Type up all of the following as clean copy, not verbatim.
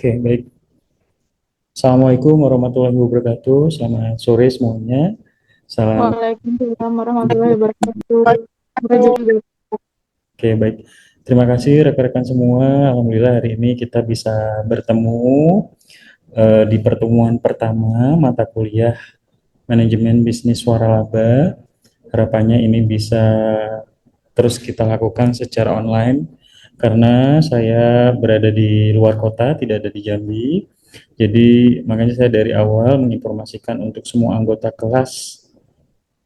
Oke, baik. Assalamualaikum warahmatullahi wabarakatuh. Selamat sore semuanya. Salam. Waalaikumsalam warahmatullahi wabarakatuh. Semoga juga Oke, baik. Terima kasih rekan-rekan semua. Alhamdulillah hari ini kita bisa bertemu di pertemuan pertama mata kuliah Manajemen Bisnis Waralaba. Harapannya ini bisa terus kita lakukan secara online karena saya berada di luar kota, tidak ada di Jambi. Jadi makanya saya dari awal menginformasikan untuk semua anggota kelas,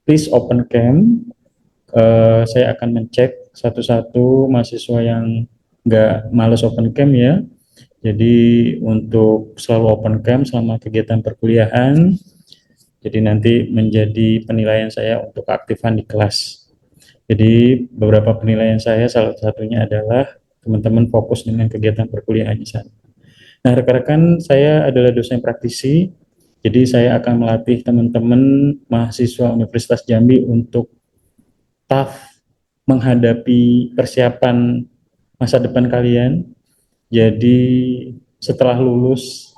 please open cam. Saya akan mencek satu-satu mahasiswa yang nggak males open cam ya. Jadi untuk selalu open cam selama kegiatan perkuliahan. Jadi nanti menjadi penilaian saya untuk keaktifan di kelas. Jadi beberapa penilaian saya salah satunya adalah teman-teman fokus dengan kegiatan perkuliahan di sana. Nah, rekan-rekan, saya adalah dosen praktisi, jadi saya akan melatih teman-teman mahasiswa Universitas Jambi untuk tough menghadapi persiapan masa depan kalian. Jadi setelah lulus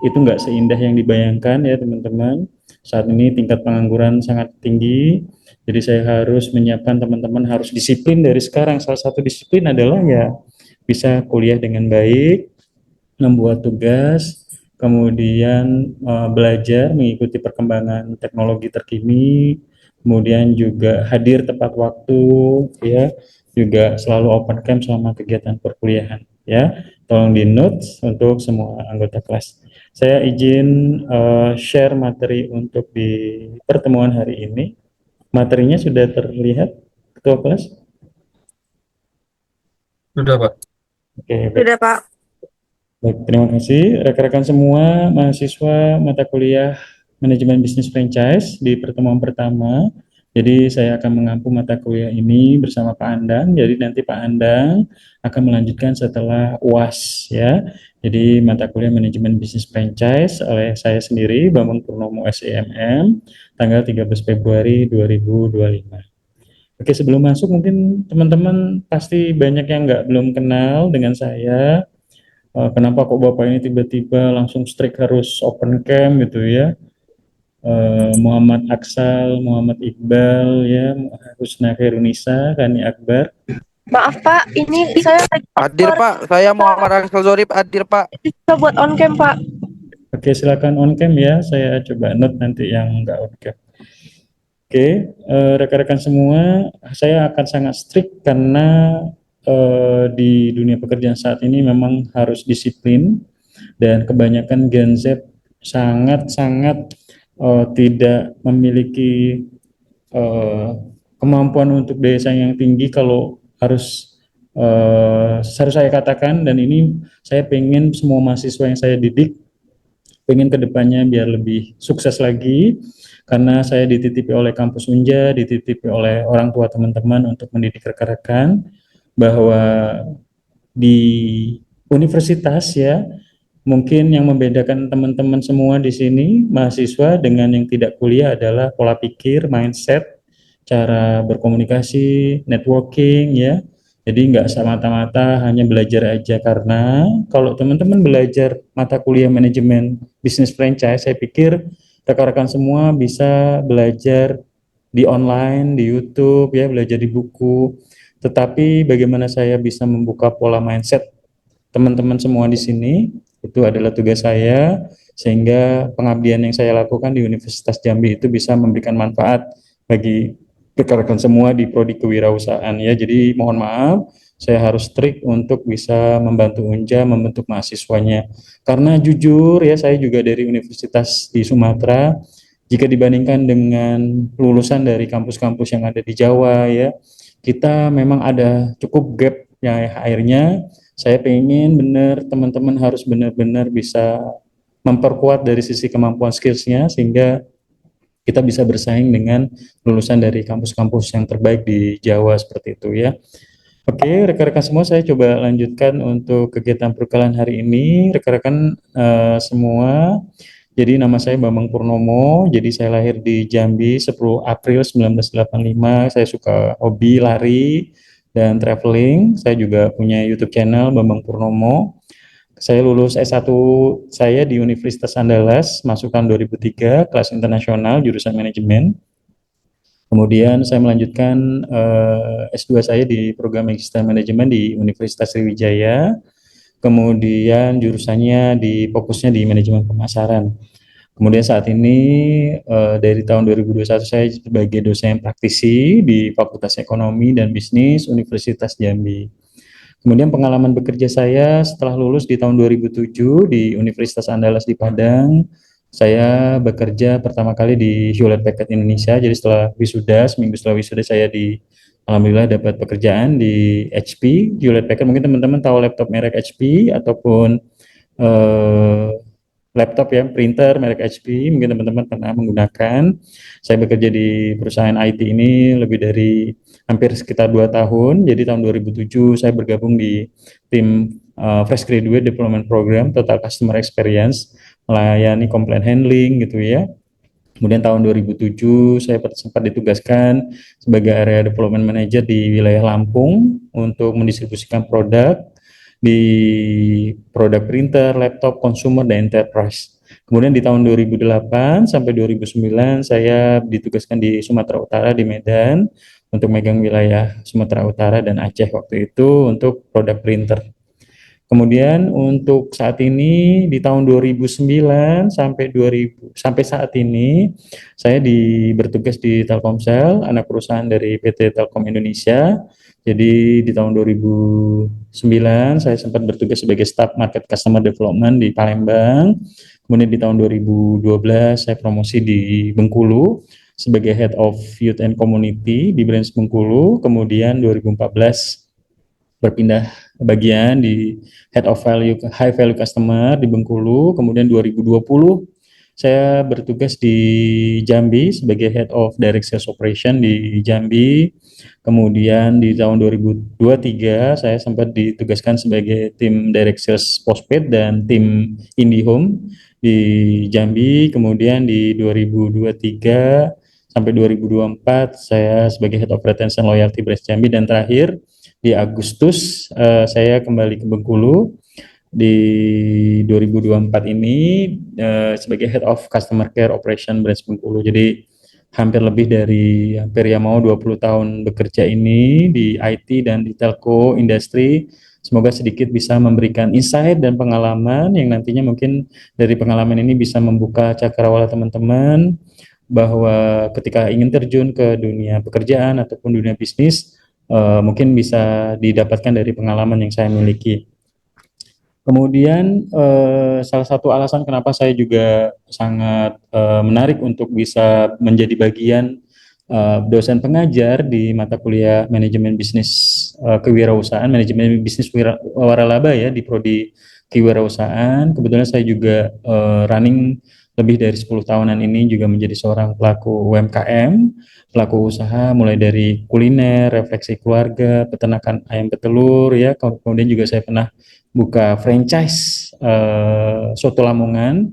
itu nggak seindah yang dibayangkan ya teman-teman. Saat ini tingkat pengangguran sangat tinggi, jadi saya harus menyiapkan teman-teman harus disiplin dari sekarang. Salah satu disiplin adalah ya bisa kuliah dengan baik, membuat tugas, kemudian belajar mengikuti perkembangan teknologi terkini, kemudian juga hadir tepat waktu, ya, juga selalu open cam selama kegiatan perkuliahan, ya. Tolong di notes untuk semua anggota kelas. Saya izin share materi untuk di pertemuan hari ini. Materinya sudah terlihat, Ketua kelas? Sudah, Pak. Oke, baik. sudah Pak. Baik, terima kasih rekan-rekan semua mahasiswa mata kuliah Manajemen Bisnis Franchise di pertemuan pertama. Jadi saya akan mengampu mata kuliah ini bersama Pak Andang. Jadi nanti Pak Andang akan melanjutkan setelah UAS ya. Jadi mata kuliah Manajemen Bisnis Franchise oleh saya sendiri Bambang Purnomo SEMM tanggal 13 Februari 2025. Oke, sebelum masuk mungkin teman-teman pasti banyak yang belum kenal dengan saya. Kenapa kok Bapak ini tiba-tiba langsung strict harus open cam gitu ya. Muhammad Aksal, Muhammad Iqbal ya, Husna Khairunisa, Kani Akbar. Maaf Pak, ini saya lagi Hadir, Pak. Saya Muhammad Axel Zorib, hadir, Pak. bisa buat on cam Pak. Oke, silakan on cam ya, saya coba note nanti yang nggak on cam. Oke, rekan-rekan semua, saya akan sangat strict karena di dunia pekerjaan saat ini memang harus disiplin dan kebanyakan Gen Z sangat-sangat tidak memiliki eh, kemampuan untuk daya saing yang tinggi kalau harus saya katakan, dan ini saya pengen semua mahasiswa yang saya didik pengen kedepannya biar lebih sukses lagi karena saya dititipi oleh kampus Unja, dititipi oleh orang tua teman-teman untuk mendidik rekan-rekan bahwa di universitas ya, mungkin yang membedakan teman-teman semua di sini mahasiswa dengan yang tidak kuliah adalah pola pikir, mindset, cara berkomunikasi, networking ya. Jadi nggak semata-mata hanya belajar aja, karena kalau teman-teman belajar mata kuliah manajemen bisnis franchise, saya pikir rekan-rekan semua bisa belajar di online, di YouTube ya, belajar di buku. Tetapi bagaimana saya bisa membuka pola mindset teman-teman semua di sini, itu adalah tugas saya, sehingga pengabdian yang saya lakukan di Universitas Jambi itu bisa memberikan manfaat bagi rekan-rekan semua di prodi kewirausahaan ya. Jadi mohon maaf, saya harus strict untuk bisa membantu Unja membentuk mahasiswanya. Karena jujur ya, saya juga dari universitas di Sumatera. Jika dibandingkan dengan lulusan dari kampus-kampus yang ada di Jawa ya, kita memang ada cukup gap ya. Akhirnya saya pengen benar teman-teman harus benar-benar bisa memperkuat dari sisi kemampuan skillsnya sehingga kita bisa bersaing dengan lulusan dari kampus-kampus yang terbaik di Jawa seperti itu ya. Oke, rekan-rekan semua, saya coba lanjutkan untuk kegiatan perkenalan hari ini. Rekan-rekan semua, jadi nama saya Bambang Purnomo, jadi saya lahir di Jambi 10 April 1985. Saya suka hobi lari dan traveling. Saya juga punya YouTube channel Bambang Purnomo. Saya lulus S1 saya di Universitas Andalas, masuk tahun 2003, kelas internasional, jurusan manajemen. Kemudian saya melanjutkan S2 saya di program Magister Manajemen di Universitas Sriwijaya. Kemudian jurusannya fokusnya di manajemen pemasaran. Kemudian saat ini dari tahun 2021 saya sebagai dosen praktisi di Fakultas Ekonomi dan Bisnis Universitas Jambi. Kemudian pengalaman bekerja saya setelah lulus di tahun 2007 di Universitas Andalas di Padang, saya bekerja pertama kali di Hewlett Packard Indonesia. Jadi setelah wisuda, seminggu setelah wisuda saya alhamdulillah dapat pekerjaan di HP, Hewlett Packard. Mungkin teman-teman tahu laptop merek HP ataupun laptop ya, printer merek HP, mungkin teman-teman pernah menggunakan. Saya bekerja di perusahaan IT ini lebih dari hampir sekitar 2 tahun. Jadi tahun 2007 saya bergabung di tim Fresh Graduate Development Program Total Customer Experience, melayani complaint handling gitu ya. Kemudian tahun 2007 saya sempat ditugaskan sebagai Area Development Manager di wilayah Lampung untuk mendistribusikan produk di produk printer, laptop, consumer, dan enterprise. Kemudian di tahun 2008 sampai 2009 saya ditugaskan di Sumatera Utara di Medan untuk megang wilayah Sumatera Utara dan Aceh waktu itu untuk produk printer. Kemudian untuk saat ini di tahun 2009 sampai saat ini saya bertugas di Telkomsel, anak perusahaan dari PT Telkom Indonesia. Jadi di tahun 2009 saya sempat bertugas sebagai Staff Market Customer Development di Palembang. Kemudian di tahun 2012 saya promosi di Bengkulu sebagai Head of Youth and Community di branch Bengkulu. Kemudian 2014 berpindah bagian di Head of High Value Customer di Bengkulu. Kemudian 2020 saya bertugas di Jambi sebagai Head of Direct Sales Operation di Jambi. Kemudian di tahun 2023 saya sempat ditugaskan sebagai tim Direct Sales Postpaid dan tim IndiHome di Jambi. Kemudian di 2023 sampai 2024 saya sebagai Head of Retention Loyalty Branch Jambi, dan terakhir di Agustus saya kembali ke Bengkulu di 2024 ini sebagai Head of Customer Care Operation Branch Bengkulu. Jadi hampir 20 tahun bekerja ini di IT dan di telco industri. Semoga sedikit bisa memberikan insight dan pengalaman yang nantinya mungkin dari pengalaman ini bisa membuka cakrawala teman-teman bahwa ketika ingin terjun ke dunia pekerjaan ataupun dunia bisnis, mungkin bisa didapatkan dari pengalaman yang saya miliki. Kemudian salah satu alasan kenapa saya juga sangat menarik untuk bisa menjadi bagian dosen pengajar di mata kuliah manajemen bisnis kewirausahaan, manajemen bisnis waralaba ya di prodi kewirausahaan. Kebetulan saya juga running lebih dari 10 tahunan ini juga menjadi seorang pelaku UMKM, pelaku usaha mulai dari kuliner, refleksi keluarga, peternakan ayam petelur ya. Kemudian juga saya pernah buka franchise soto Lamongan.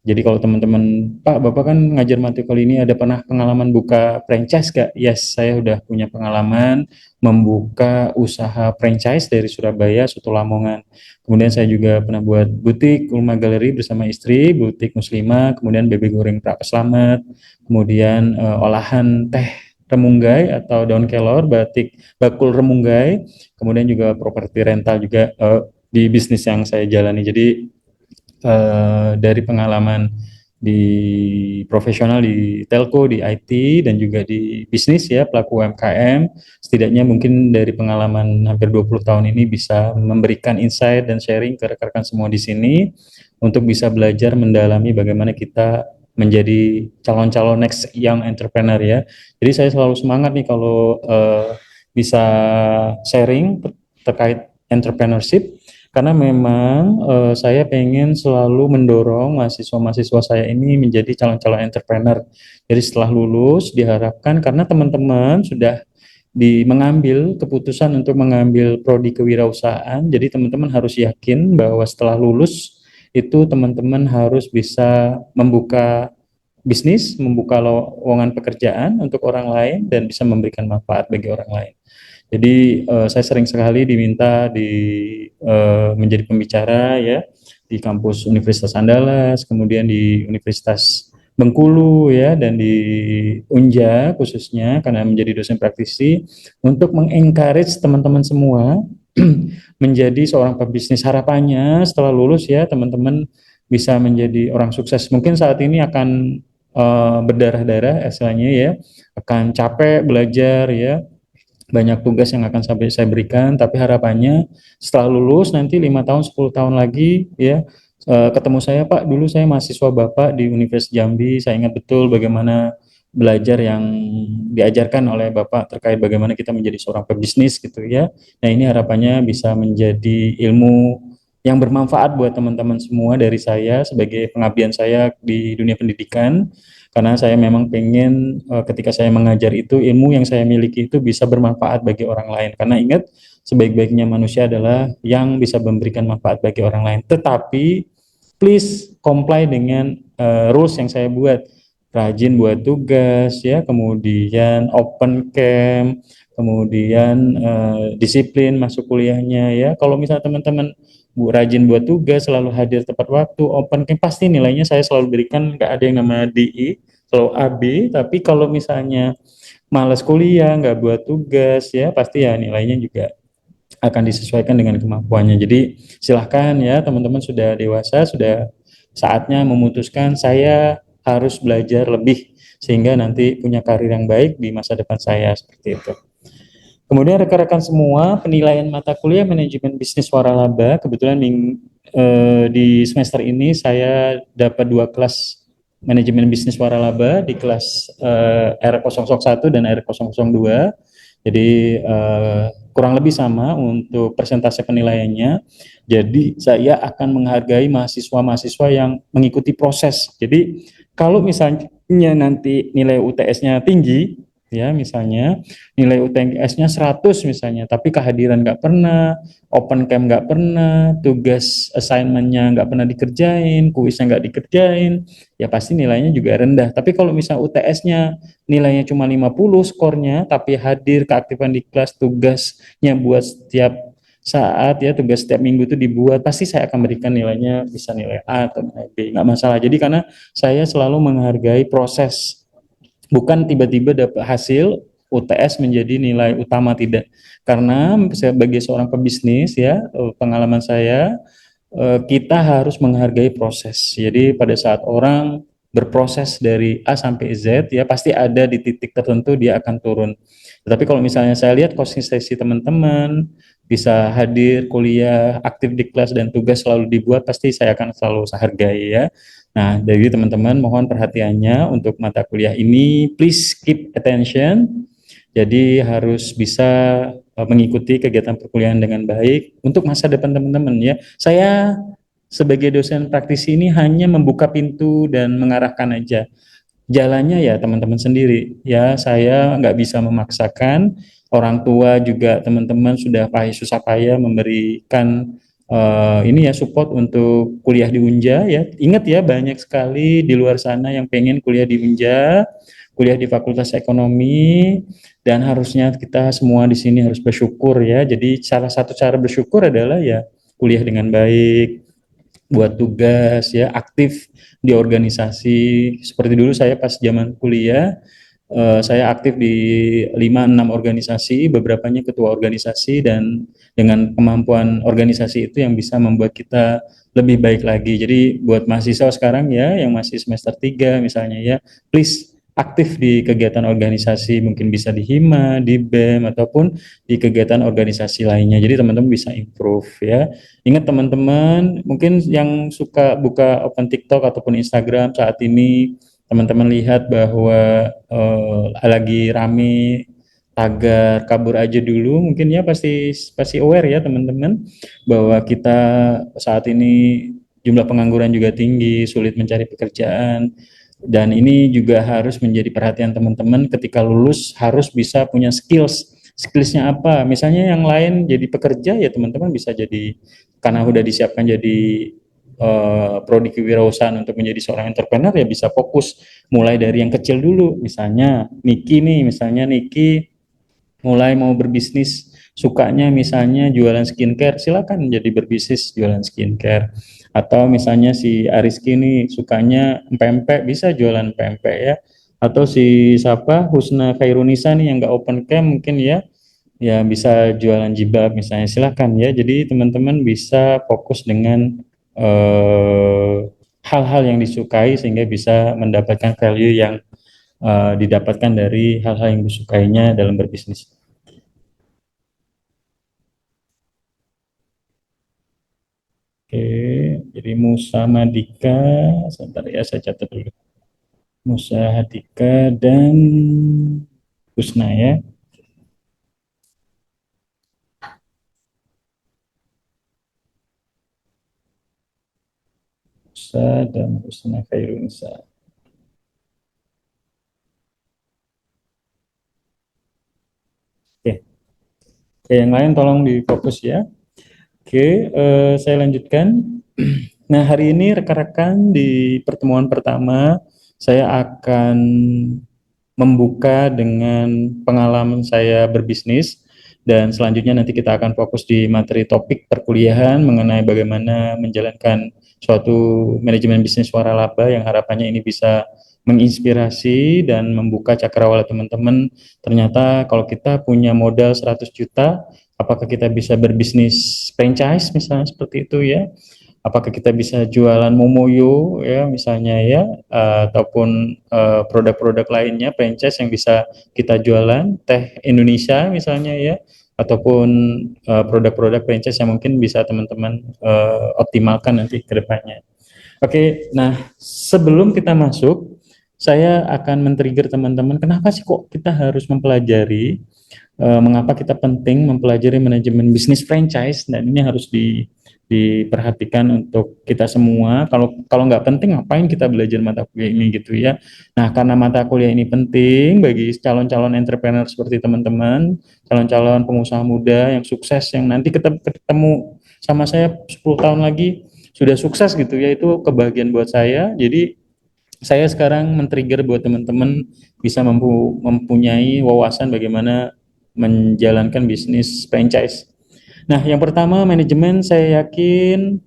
Jadi kalau teman-teman, Pak, Bapak kan ngajar matkul ini, ada pernah pengalaman buka franchise gak? Yes, saya udah punya pengalaman membuka usaha franchise dari Surabaya, soto Lamongan. Kemudian saya juga pernah buat butik Ulma Galeri bersama istri, butik Muslimah, kemudian bebek goreng Pak Selamat, kemudian olahan teh remunggai atau daun kelor, batik bakul remunggai, kemudian juga properti rental juga di bisnis yang saya jalani. Jadi dari pengalaman di profesional di telco, di IT, dan juga di bisnis ya, pelaku UMKM, setidaknya mungkin dari pengalaman hampir 20 tahun ini bisa memberikan insight dan sharing ke rekan-rekan semua di sini untuk bisa belajar mendalami bagaimana kita menjadi calon-calon next young entrepreneur ya. Jadi saya selalu semangat nih kalau bisa sharing terkait entrepreneurship, karena memang saya pengen selalu mendorong mahasiswa-mahasiswa saya ini menjadi calon-calon entrepreneur. Jadi setelah lulus diharapkan, karena teman-teman sudah mengambil keputusan untuk mengambil prodi kewirausahaan, jadi teman-teman harus yakin bahwa setelah lulus itu teman-teman harus bisa membuka bisnis, membuka lowongan pekerjaan untuk orang lain dan bisa memberikan manfaat bagi orang lain. Jadi saya sering sekali diminta menjadi pembicara ya di kampus Universitas Andalas, kemudian di Universitas Bengkulu ya, dan di Unja khususnya karena menjadi dosen praktisi untuk mengencourage teman-teman semua menjadi seorang pebisnis. Harapannya setelah lulus ya teman-teman bisa menjadi orang sukses. Mungkin saat ini akan berdarah-darah istilahnya ya, akan capek belajar ya, banyak tugas yang akan sampai saya berikan, tapi harapannya setelah lulus nanti 5 tahun 10 tahun lagi ya, ketemu saya, Pak, dulu saya mahasiswa Bapak di Universitas Jambi, saya ingat betul bagaimana belajar yang diajarkan oleh Bapak terkait bagaimana kita menjadi seorang pebisnis gitu ya. Nah, ini harapannya bisa menjadi ilmu yang bermanfaat buat teman-teman semua dari saya sebagai pengabdian saya di dunia pendidikan, karena saya memang pengen ketika saya mengajar itu ilmu yang saya miliki itu bisa bermanfaat bagi orang lain, karena ingat sebaik-baiknya manusia adalah yang bisa memberikan manfaat bagi orang lain, tetapi please comply dengan rules yang saya buat, rajin buat tugas ya, kemudian open camp, kemudian disiplin masuk kuliahnya ya. Kalau misalnya teman-teman rajin buat tugas, selalu hadir tepat waktu, open camp, pasti nilainya saya selalu berikan, nggak ada yang nama DI, selalu AB. Tapi kalau misalnya malas kuliah, nggak buat tugas ya, pasti ya nilainya juga akan disesuaikan dengan kemampuannya. Jadi silahkan ya teman-teman, sudah dewasa, sudah saatnya memutuskan saya harus belajar lebih sehingga nanti punya karir yang baik di masa depan saya, seperti itu. Kemudian rekan-rekan semua, penilaian mata kuliah manajemen bisnis waralaba, kebetulan di semester ini saya dapat 2 kelas manajemen bisnis waralaba di kelas R001 dan R002. Jadi kurang lebih sama untuk persentase penilaiannya. Jadi saya akan menghargai mahasiswa-mahasiswa yang mengikuti proses. Jadi kalau misalnya nanti nilai UTS-nya tinggi, ya misalnya nilai UTS-nya 100 misalnya, tapi kehadiran nggak pernah, open camp nggak pernah, tugas assignment-nya nggak pernah dikerjain, kuisnya nggak dikerjain, ya pasti nilainya juga rendah. Tapi kalau misalnya UTS-nya nilainya cuma 50 skornya, tapi hadir keaktifan di kelas, tugasnya buat setiap saat ya, tugas setiap minggu itu dibuat, pasti saya akan berikan nilainya bisa nilai A atau nilai B, nggak masalah. Jadi karena saya selalu menghargai proses, bukan tiba-tiba dapat hasil UTS menjadi nilai utama, tidak. Karena sebagai seorang pebisnis ya, pengalaman saya, kita harus menghargai proses. Jadi pada saat orang berproses dari A sampai Z ya, pasti ada di titik tertentu dia akan turun. Tetapi kalau misalnya saya lihat konsistensi teman-teman, bisa hadir kuliah, aktif di kelas, dan tugas selalu dibuat, pasti saya akan selalu hargai ya. Nah, dari teman-teman mohon perhatiannya untuk mata kuliah ini, please keep attention. Jadi harus bisa mengikuti kegiatan perkuliahan dengan baik untuk masa depan teman-teman ya. Saya sebagai dosen praktisi ini hanya membuka pintu dan mengarahkan aja. Jalannya ya teman-teman sendiri ya, saya nggak bisa memaksakan. Orang tua juga teman-teman sudah susah payah memberikan ini ya support untuk kuliah di Unja ya. Ingat ya, banyak sekali di luar sana yang pengen kuliah di Unja, kuliah di Fakultas Ekonomi, dan harusnya kita semua di sini harus bersyukur ya. Jadi salah satu cara bersyukur adalah ya kuliah dengan baik, buat tugas ya, aktif di organisasi. Seperti dulu saya pas zaman kuliah, saya aktif di 5-6 organisasi, beberapanya ketua organisasi, dan dengan kemampuan organisasi itu yang bisa membuat kita lebih baik lagi. Jadi buat mahasiswa sekarang ya, yang masih semester 3 misalnya ya, please aktif di kegiatan organisasi, mungkin bisa di HIMA, di BEM, ataupun di kegiatan organisasi lainnya. Jadi teman-teman bisa improve ya. Ingat teman-teman, mungkin yang suka buka open TikTok ataupun Instagram saat ini, teman-teman lihat bahwa lagi rame tagar kabur aja dulu, mungkin ya pasti aware ya teman-teman bahwa kita saat ini jumlah pengangguran juga tinggi, sulit mencari pekerjaan, dan ini juga harus menjadi perhatian teman-teman. Ketika lulus harus bisa punya skillsnya apa, misalnya yang lain jadi pekerja ya teman-teman bisa jadi, karena udah disiapkan jadi prodi kewirausahaan untuk menjadi seorang entrepreneur, ya bisa fokus mulai dari yang kecil dulu. Misalnya Niki mulai mau berbisnis, sukanya misalnya jualan skincare, silakan jadi berbisnis jualan skincare. Atau misalnya si Ariski ini sukanya pempek, bisa jualan pempek ya. Atau si siapa Husna Khairunisa nih yang nggak open camp mungkin ya, ya bisa jualan jilbab misalnya, silakan ya. Jadi teman-teman bisa fokus dengan eh, hal-hal yang disukai sehingga bisa mendapatkan value yang didapatkan dari hal-hal yang disukainya dalam berbisnis. Oke, jadi Musa Madika, sebentar ya saya catat dulu. Musa Hadika dan Husna ya. Musa dan Husna Khairunisa. Oke, oke yang lain tolong difokus ya. Oke, saya lanjutkan. Nah, hari ini rekan-rekan di pertemuan pertama, saya akan membuka dengan pengalaman saya berbisnis dan selanjutnya nanti kita akan fokus di materi topik perkuliahan mengenai bagaimana menjalankan suatu manajemen bisnis waralaba yang harapannya ini bisa menginspirasi dan membuka cakrawala teman-teman. Ternyata kalau kita punya modal 100 juta, apakah kita bisa berbisnis franchise misalnya seperti itu ya? Apakah kita bisa jualan momoyo ya misalnya ya, ataupun produk-produk lainnya franchise yang bisa kita jualan, teh Indonesia misalnya ya, ataupun produk-produk franchise yang mungkin bisa teman-teman optimalkan nanti ke depannya. Oke, nah sebelum kita masuk, saya akan men-trigger teman-teman, kenapa sih kok kita harus mempelajari, mengapa kita penting mempelajari manajemen bisnis franchise, dan ini harus diperhatikan untuk kita semua. Kalau nggak penting, ngapain kita belajar mata kuliah ini gitu ya. Nah, karena mata kuliah ini penting bagi calon-calon entrepreneur seperti teman-teman, calon-calon pengusaha muda yang sukses, yang nanti kita ketemu sama saya 10 tahun lagi, sudah sukses gitu ya, itu kebahagiaan buat saya. Jadi saya sekarang men-trigger buat teman-teman bisa mempunyai wawasan bagaimana menjalankan bisnis franchise. Nah, yang pertama manajemen, saya yakin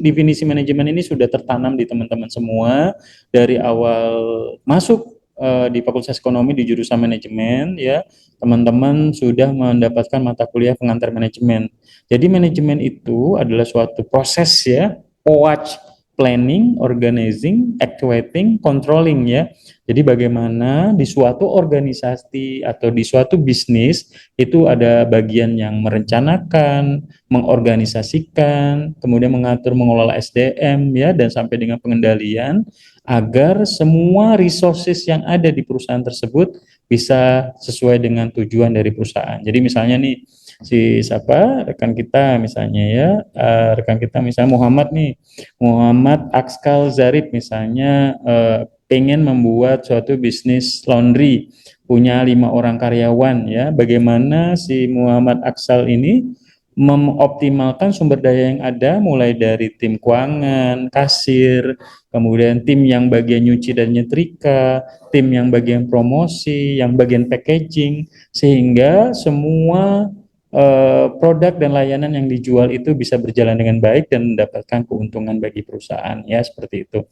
definisi manajemen ini sudah tertanam di teman-teman semua dari awal masuk di Fakultas Ekonomi di jurusan manajemen ya. Teman-teman sudah mendapatkan mata kuliah pengantar manajemen. Jadi manajemen itu adalah suatu proses ya, POAC, planning, organizing, actuating, controlling ya. Jadi bagaimana di suatu organisasi atau di suatu bisnis itu ada bagian yang merencanakan, mengorganisasikan, kemudian mengatur mengelola SDM ya, dan sampai dengan pengendalian agar semua resources yang ada di perusahaan tersebut bisa sesuai dengan tujuan dari perusahaan. Jadi misalnya nih si siapa rekan kita misalnya ya, rekan kita misalnya Muhammad nih, Muhammad Akskal Zarif misalnya, pengen membuat suatu bisnis laundry, punya 5 orang karyawan ya. Bagaimana si Muhammad Aksal ini mengoptimalkan sumber daya yang ada, mulai dari tim keuangan, kasir, kemudian tim yang bagian nyuci dan nyetrika, tim yang bagian promosi, yang bagian packaging, sehingga semua produk dan layanan yang dijual itu bisa berjalan dengan baik dan mendapatkan keuntungan bagi perusahaan ya, seperti itu.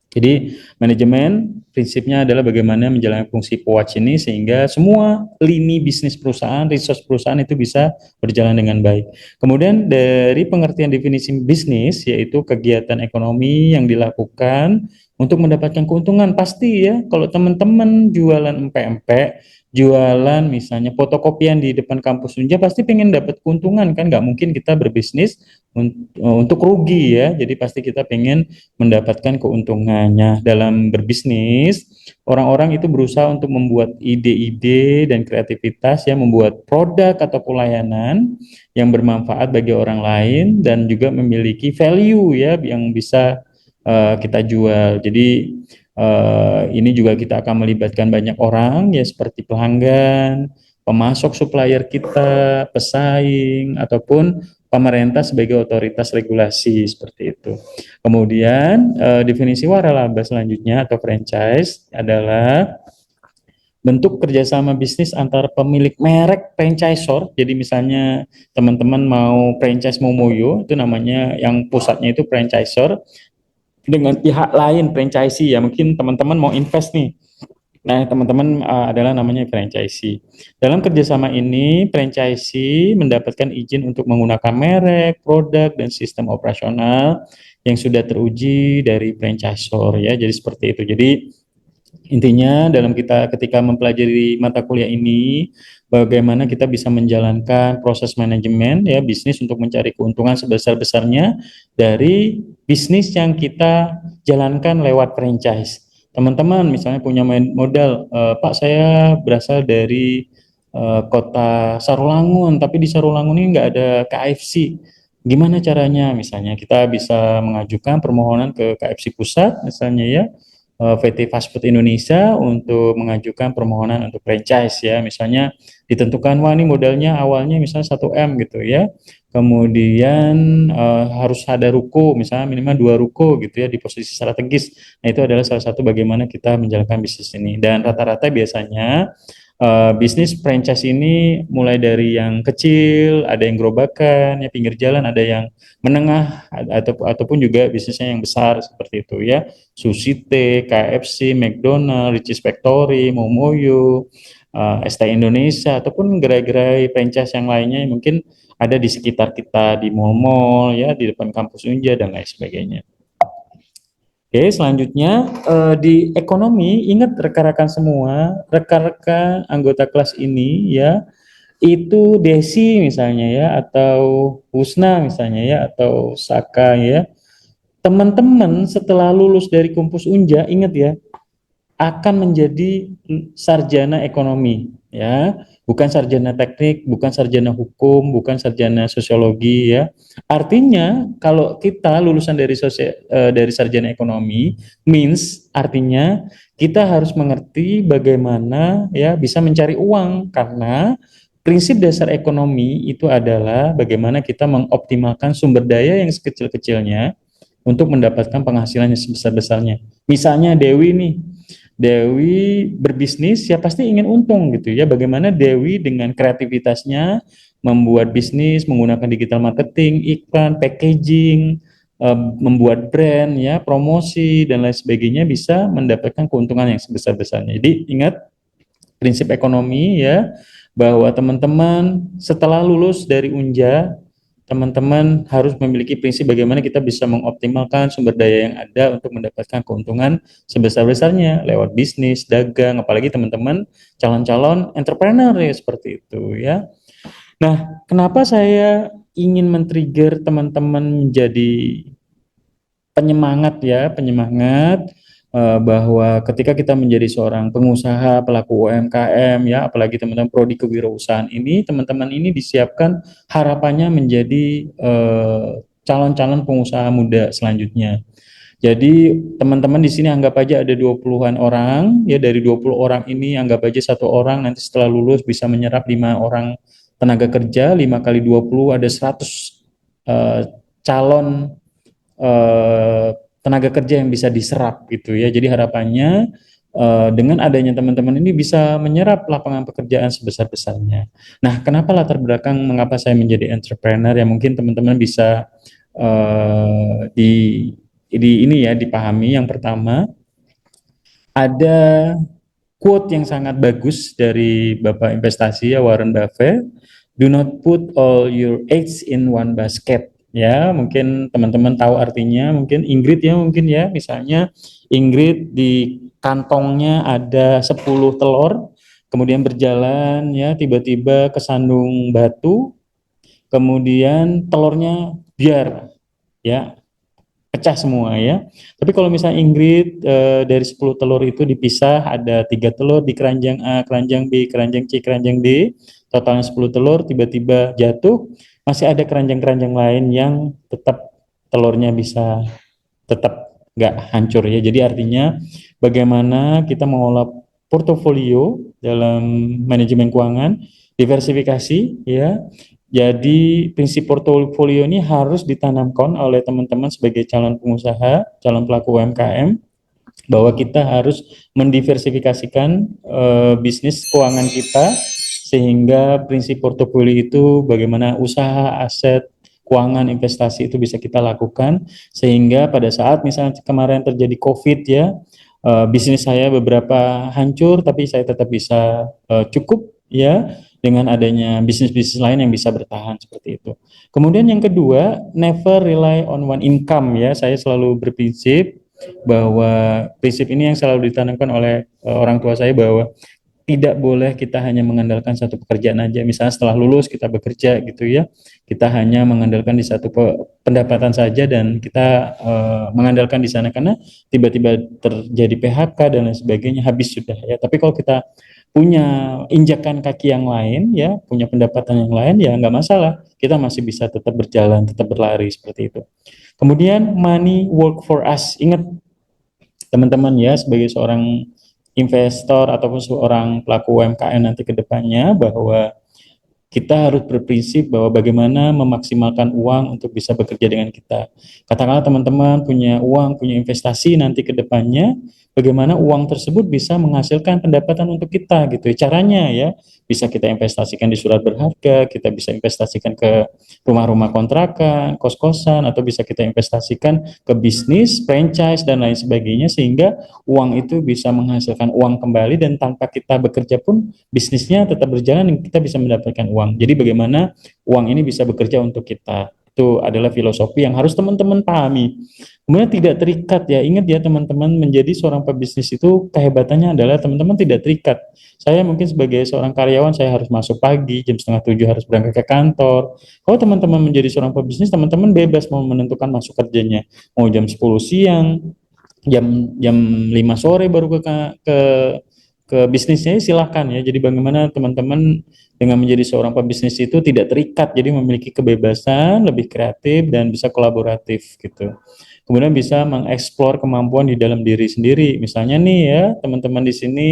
Jadi manajemen prinsipnya adalah bagaimana menjalankan fungsi POAC ini sehingga semua lini bisnis perusahaan, resource perusahaan itu bisa berjalan dengan baik. Kemudian dari pengertian definisi bisnis, yaitu kegiatan ekonomi yang dilakukan untuk mendapatkan keuntungan. Pasti ya, kalau teman-teman jualan empek-empek, jualan misalnya fotokopian di depan kampus Unja, pasti pengen dapat keuntungan kan, nggak mungkin kita berbisnis untuk rugi ya. Jadi pasti kita pengen mendapatkan keuntungannya. Dalam berbisnis, orang-orang itu berusaha untuk membuat ide-ide dan kreativitas, yang membuat produk atau pelayanan yang bermanfaat bagi orang lain dan juga memiliki value ya yang bisa kita jual. Jadi ini juga kita akan melibatkan banyak orang ya, seperti pelanggan, pemasok supplier kita, pesaing, ataupun pemerintah sebagai otoritas regulasi, seperti itu. Kemudian definisi waralaba selanjutnya atau franchise adalah bentuk kerjasama bisnis antara pemilik merek franchisor. Jadi misalnya teman-teman mau franchise Momoyo, itu namanya yang pusatnya itu franchisor, dengan pihak lain franchisee ya, mungkin teman-teman mau invest nih. Nah, teman-teman adalah namanya franchisee. Dalam kerjasama ini, franchisee mendapatkan izin untuk menggunakan merek, produk, dan sistem operasional yang sudah teruji dari franchisor ya. Jadi seperti itu. Jadi intinya dalam kita ketika mempelajari mata kuliah ini, bagaimana kita bisa menjalankan proses manajemen ya bisnis untuk mencari keuntungan sebesar-besarnya dari bisnis yang kita jalankan lewat franchise. Teman-teman misalnya punya modal, Pak saya berasal dari kota Sarolangun, tapi di Sarolangun ini nggak ada KFC. Gimana caranya? Misalnya kita bisa mengajukan permohonan ke KFC Pusat, misalnya ya, PT Fast Food Indonesia untuk mengajukan permohonan untuk franchise ya. Misalnya ditentukan wah ini modalnya awalnya misalnya 1 M gitu ya. Kemudian harus ada ruko, misalnya minimal 2 ruko gitu ya di posisi strategis. Nah, itu adalah salah satu bagaimana kita menjalankan bisnis ini. Dan rata-rata biasanya bisnis franchise ini mulai dari yang kecil, ada yang gerobakan, ya pinggir jalan, ada yang menengah, ataupun juga bisnisnya yang besar seperti itu ya. Sushi Tei, KFC, McDonald, Richeese Factory, Momoyo, ST Indonesia, ataupun gerai-gerai franchise yang lainnya yang mungkin ada di sekitar kita, di mall-mall ya, di depan kampus Unja dan lain sebagainya. Oke, selanjutnya di ekonomi, ingat rekan-rekan semua, rekan-rekan anggota kelas ini ya, itu Desi misalnya ya, atau Husna misalnya ya, atau Saka ya, teman-teman setelah lulus dari kampus Unja, ingat ya, akan menjadi sarjana ekonomi ya, bukan sarjana teknik, bukan sarjana hukum, bukan sarjana sosiologi ya. Artinya kalau kita lulusan dari sarjana ekonomi means artinya kita harus mengerti bagaimana ya bisa mencari uang, karena prinsip dasar ekonomi itu adalah bagaimana kita mengoptimalkan sumber daya yang sekecil-kecilnya untuk mendapatkan penghasilan yang sebesar-besarnya. Misalnya Dewi berbisnis ya pasti ingin untung gitu ya. Bagaimana Dewi dengan kreativitasnya membuat bisnis menggunakan digital marketing, iklan, packaging, membuat brand ya, promosi dan lain sebagainya bisa mendapatkan keuntungan yang sebesar-besarnya. Jadi ingat prinsip ekonomi ya, bahwa teman-teman setelah lulus dari Unja, teman-teman harus memiliki prinsip bagaimana kita bisa mengoptimalkan sumber daya yang ada untuk mendapatkan keuntungan sebesar-besarnya lewat bisnis, dagang, apalagi teman-teman calon-calon entrepreneur ya seperti itu ya. Nah, kenapa saya ingin men-trigger teman-teman menjadi penyemangat bahwa ketika kita menjadi seorang pengusaha, pelaku UMKM ya, apalagi teman-teman prodi kewirausahaan ini, teman-teman ini disiapkan harapannya menjadi calon-calon pengusaha muda selanjutnya. Jadi teman-teman di sini anggap aja ada 20-an orang, ya dari 20 orang ini anggap aja 1 orang nanti setelah lulus bisa menyerap 5 orang tenaga kerja, 5 kali 20 ada 100 calon tenaga kerja yang bisa diserap gitu ya. Jadi harapannya dengan adanya teman-teman ini bisa menyerap lapangan pekerjaan sebesar-besarnya. Nah, kenapa latar belakang mengapa saya menjadi entrepreneur ya, mungkin teman-teman bisa di ini ya dipahami. Yang pertama, ada quote yang sangat bagus dari Bapak investasi ya, Warren Buffett, "Do not put all your eggs in one basket." Ya, mungkin teman-teman tahu artinya, mungkin Ingrid ya, mungkin ya, misalnya Ingrid di kantongnya ada 10 telur, kemudian berjalan ya, tiba-tiba kesandung batu, kemudian telurnya biar ya pecah semua ya. Tapi kalau misalnya Ingrid dari 10 telur itu dipisah, ada 3 telur di keranjang A, keranjang B, keranjang C, keranjang D, totalnya 10 telur, tiba-tiba jatuh, masih ada keranjang-keranjang lain yang tetap telurnya bisa tetap nggak hancur ya. Jadi artinya bagaimana kita mengolah portofolio dalam manajemen keuangan, diversifikasi ya. Jadi prinsip portofolio ini harus ditanamkan oleh teman-teman sebagai calon pengusaha, calon pelaku UMKM bahwa kita harus mendiversifikasikan bisnis keuangan kita, sehingga prinsip portofolio itu bagaimana usaha, aset, keuangan, investasi itu bisa kita lakukan, sehingga pada saat misalnya kemarin terjadi COVID ya, bisnis saya beberapa hancur, tapi saya tetap bisa cukup ya dengan adanya bisnis-bisnis lain yang bisa bertahan seperti itu. Kemudian yang kedua, never rely on one income ya. Saya selalu berprinsip bahwa prinsip ini yang selalu ditanamkan oleh orang tua saya, bahwa tidak boleh kita hanya mengandalkan satu pekerjaan aja. Misalnya setelah lulus kita bekerja gitu ya, kita hanya mengandalkan di satu pendapatan saja dan kita mengandalkan di sana, karena tiba-tiba terjadi PHK dan lain sebagainya, habis sudah ya. Tapi kalau kita punya injakan kaki yang lain ya, punya pendapatan yang lain ya nggak masalah, kita masih bisa tetap berjalan, tetap berlari seperti itu. Kemudian money work for us. Ingat teman-teman ya, sebagai seorang investor ataupun seorang pelaku UMKM nanti ke depannya, bahwa kita harus berprinsip bahwa bagaimana memaksimalkan uang untuk bisa bekerja dengan kita. Katakanlah teman-teman punya uang, punya investasi nanti ke depannya, bagaimana uang tersebut bisa menghasilkan pendapatan untuk kita gitu. Caranya ya, bisa kita investasikan di surat berharga, kita bisa investasikan ke rumah-rumah kontrakan, kos-kosan, atau bisa kita investasikan ke bisnis, franchise, dan lain sebagainya, sehingga uang itu bisa menghasilkan uang kembali, dan tanpa kita bekerja pun bisnisnya tetap berjalan dan kita bisa mendapatkan uang. Jadi bagaimana uang ini bisa bekerja untuk kita, itu adalah filosofi yang harus teman-teman pahami. Kemudian tidak terikat ya, ingat ya teman-teman, menjadi seorang pebisnis itu kehebatannya adalah teman-teman tidak terikat. Saya mungkin sebagai seorang karyawan, saya harus masuk pagi, jam 6:30 harus berangkat ke kantor. Kalau teman-teman menjadi seorang pebisnis, teman-teman bebas mau menentukan masuk kerjanya, mau jam 10 siang, jam jam 5 sore baru ke bisnisnya, silahkan ya. Jadi bagaimana teman-teman dengan menjadi seorang pebisnis itu tidak terikat, jadi memiliki kebebasan, lebih kreatif dan bisa kolaboratif gitu. Kemudian bisa mengeksplor kemampuan di dalam diri sendiri. Misalnya nih ya, teman-teman di sini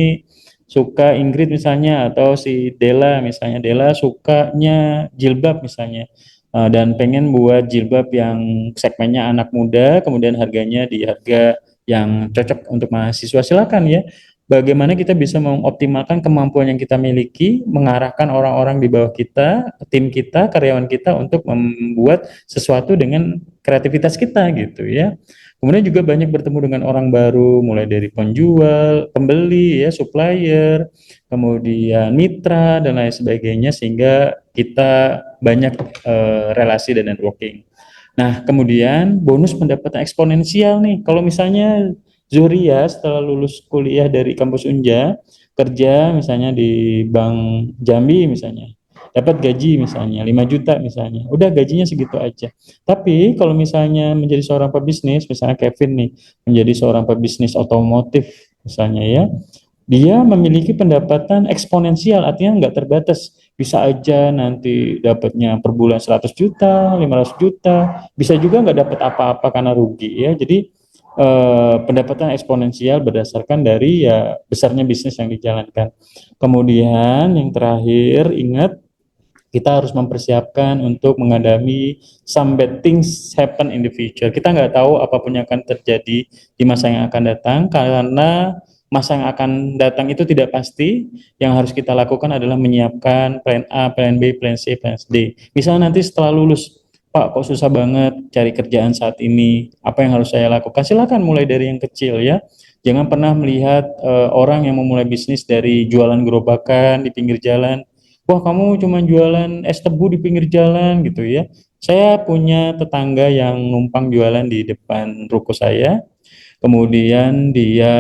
suka Ingrid misalnya, atau si Dela misalnya, Dela sukanya jilbab misalnya, dan pengen buat jilbab yang segmennya anak muda, kemudian harganya di harga yang cocok untuk mahasiswa, silakan ya. Bagaimana kita bisa mengoptimalkan kemampuan yang kita miliki, mengarahkan orang-orang di bawah kita, tim kita, karyawan kita untuk membuat sesuatu dengan kreativitas kita gitu ya. Kemudian juga banyak bertemu dengan orang baru, mulai dari penjual, pembeli ya, supplier, kemudian mitra dan lain sebagainya, sehingga kita banyak relasi dan networking. Nah, kemudian bonus pendapatan eksponensial nih. Kalau misalnya Zuhri ya, setelah lulus kuliah dari kampus Unja, kerja misalnya di Bank Jambi misalnya, dapat gaji misalnya 5 juta misalnya, udah gajinya segitu aja. Tapi kalau misalnya menjadi seorang pebisnis, misalnya Kevin nih, menjadi seorang pebisnis otomotif misalnya ya, dia memiliki pendapatan eksponensial, artinya nggak terbatas. Bisa aja nanti dapatnya per bulan 100 juta, 500 juta, bisa juga nggak dapat apa-apa karena rugi ya. Jadi pendapatan eksponensial berdasarkan dari ya besarnya bisnis yang dijalankan. Kemudian yang terakhir, ingat kita harus mempersiapkan untuk menghadapi some bad things happen in the future. Kita nggak tahu apapun yang akan terjadi di masa yang akan datang, karena masa yang akan datang itu tidak pasti. Yang harus kita lakukan adalah menyiapkan plan A, plan B, plan C, plan D. Misalnya nanti setelah lulus, Pak, kok susah banget cari kerjaan saat ini, apa yang harus saya lakukan? Silakan mulai dari yang kecil ya. Jangan pernah melihat orang yang memulai bisnis dari jualan gerobakan di pinggir jalan. Wah, kamu cuma jualan es tebu di pinggir jalan gitu ya. Saya punya tetangga yang numpang jualan di depan ruko saya. Kemudian dia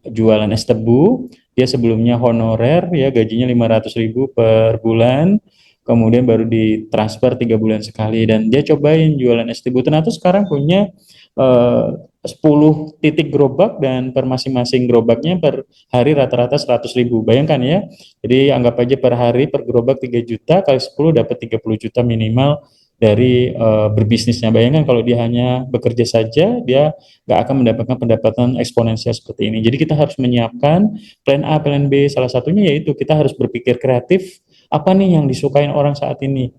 jualan es tebu. Dia sebelumnya honorer ya, gajinya 500.000 per bulan. Kemudian baru ditransfer 3 bulan sekali, dan dia cobain jualan es tebu. Ternyata sekarang punya 10 titik gerobak, dan per masing-masing gerobaknya per hari rata-rata 100.000. Bayangkan ya. Jadi anggap aja per hari per gerobak 3 juta kali 10 dapat 30 juta minimal dari berbisnisnya. Bayangkan kalau dia hanya bekerja saja, dia nggak akan mendapatkan pendapatan eksponensial seperti ini. Jadi kita harus menyiapkan plan A, plan B. Salah satunya yaitu kita harus berpikir kreatif. Apa nih yang disukain orang saat ini?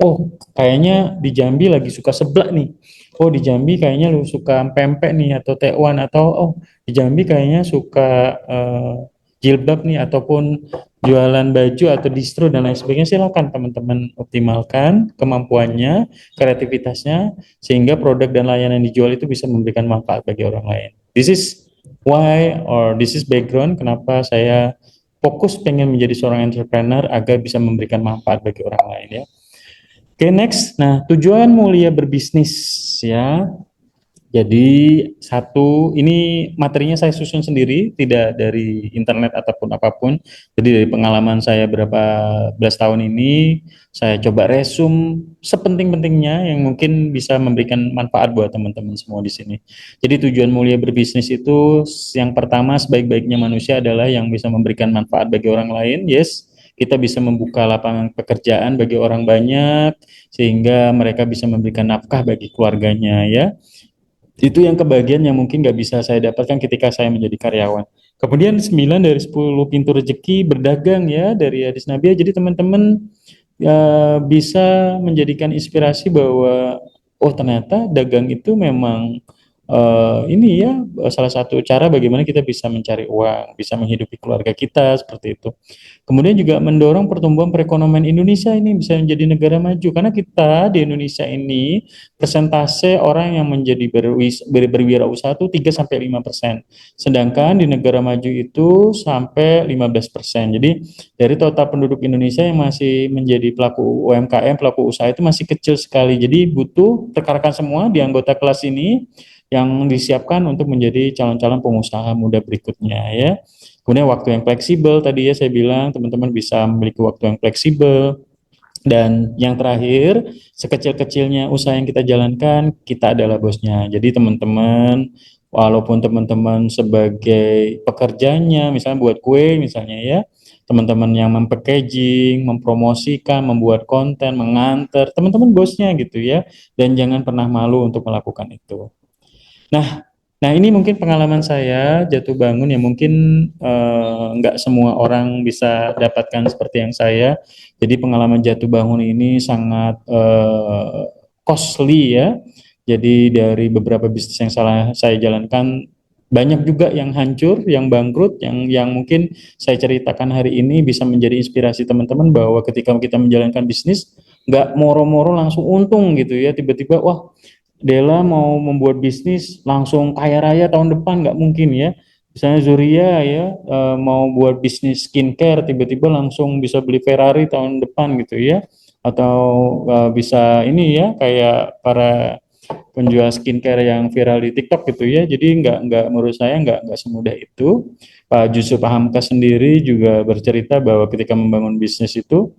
Oh, kayaknya di Jambi lagi suka seblak nih. oh di Jambi kayaknya lu suka pempek nih atau tekwan, atau oh di Jambi kayaknya suka jilbab nih, ataupun jualan baju atau distro dan lain sebagainya. Silakan teman-teman optimalkan kemampuannya, kreativitasnya, sehingga produk dan layanan yang dijual itu bisa memberikan manfaat bagi orang lain. This is why, or this is background kenapa saya fokus pengen menjadi seorang entrepreneur agar bisa memberikan manfaat bagi orang lain ya. Oke, next. Nah, tujuan mulia berbisnis ya. Jadi satu, ini materinya saya susun sendiri, tidak dari internet ataupun apapun. Jadi dari pengalaman saya berapa belas tahun ini, saya coba resum sepenting-pentingnya yang mungkin bisa memberikan manfaat buat teman-teman semua di sini. Jadi tujuan mulia berbisnis itu yang pertama, sebaik-baiknya manusia adalah yang bisa memberikan manfaat bagi orang lain. Yes, kita bisa membuka lapangan pekerjaan bagi orang banyak sehingga mereka bisa memberikan nafkah bagi keluarganya ya. Itu yang kebagian yang mungkin nggak bisa saya dapatkan ketika saya menjadi karyawan. Kemudian 9 dari 10 pintu rezeki berdagang ya dari hadis Nabi. Jadi teman-teman bisa menjadikan inspirasi bahwa oh ternyata dagang itu memang ini ya salah satu cara bagaimana kita bisa mencari uang, bisa menghidupi keluarga kita seperti itu. Kemudian juga mendorong pertumbuhan perekonomian Indonesia ini bisa menjadi negara maju karena kita di Indonesia ini persentase orang yang menjadi berwirausaha itu 3-5%. Sedangkan di negara maju itu sampai 15%. Jadi dari total penduduk Indonesia yang masih menjadi pelaku UMKM, pelaku usaha itu masih kecil sekali. Jadi butuh rekan-rekan semua di anggota kelas ini yang disiapkan untuk menjadi calon-calon pengusaha muda berikutnya ya. Kemudian waktu yang fleksibel, tadi ya saya bilang teman-teman bisa memiliki waktu yang fleksibel. Dan yang terakhir, sekecil-kecilnya usaha yang kita jalankan, kita adalah bosnya. Jadi teman-teman, walaupun teman-teman sebagai pekerjanya, misalnya buat kue misalnya ya, teman-teman yang packaging, mempromosikan, membuat konten, mengantar, teman-teman bosnya gitu ya. Dan jangan pernah malu untuk melakukan itu. Nah, ini mungkin pengalaman saya jatuh bangun yang mungkin nggak semua orang bisa dapatkan seperti yang saya. Jadi pengalaman jatuh bangun ini sangat costly ya. Jadi dari beberapa bisnis yang saya jalankan banyak juga yang hancur, yang bangkrut, yang mungkin saya ceritakan hari ini bisa menjadi inspirasi teman-teman bahwa ketika kita menjalankan bisnis nggak moro-moro langsung untung gitu ya. Tiba-tiba wah Dela mau membuat bisnis langsung kaya raya tahun depan nggak mungkin ya. Misalnya Zuria ya mau buat bisnis skincare tiba-tiba langsung bisa beli Ferrari tahun depan gitu ya. Atau bisa ini ya kayak para penjual skincare yang viral di TikTok gitu ya. Jadi nggak menurut saya nggak semudah itu. Pak Yusuf Hamka sendiri juga bercerita bahwa ketika membangun bisnis itu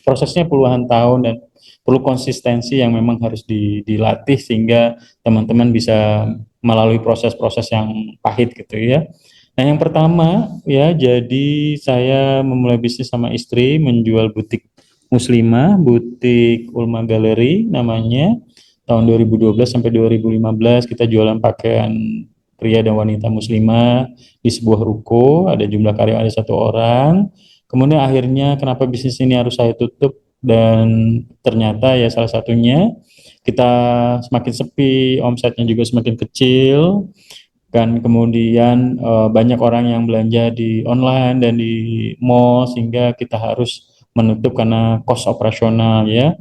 prosesnya puluhan tahun dan perlu konsistensi yang memang harus dilatih sehingga teman-teman bisa melalui proses-proses yang pahit gitu ya. Nah, yang pertama ya, jadi saya memulai bisnis sama istri menjual butik muslimah, butik Ulma Gallery namanya. Tahun 2012 sampai 2015 kita jualan pakaian pria dan wanita muslimah di sebuah ruko, ada jumlah karyawan ada 1 orang. Kemudian akhirnya kenapa bisnis ini harus saya tutup dan ternyata ya salah satunya kita semakin sepi, omsetnya juga semakin kecil, dan kemudian banyak orang yang belanja di online dan di mall sehingga kita harus menutup karena cost operasional ya.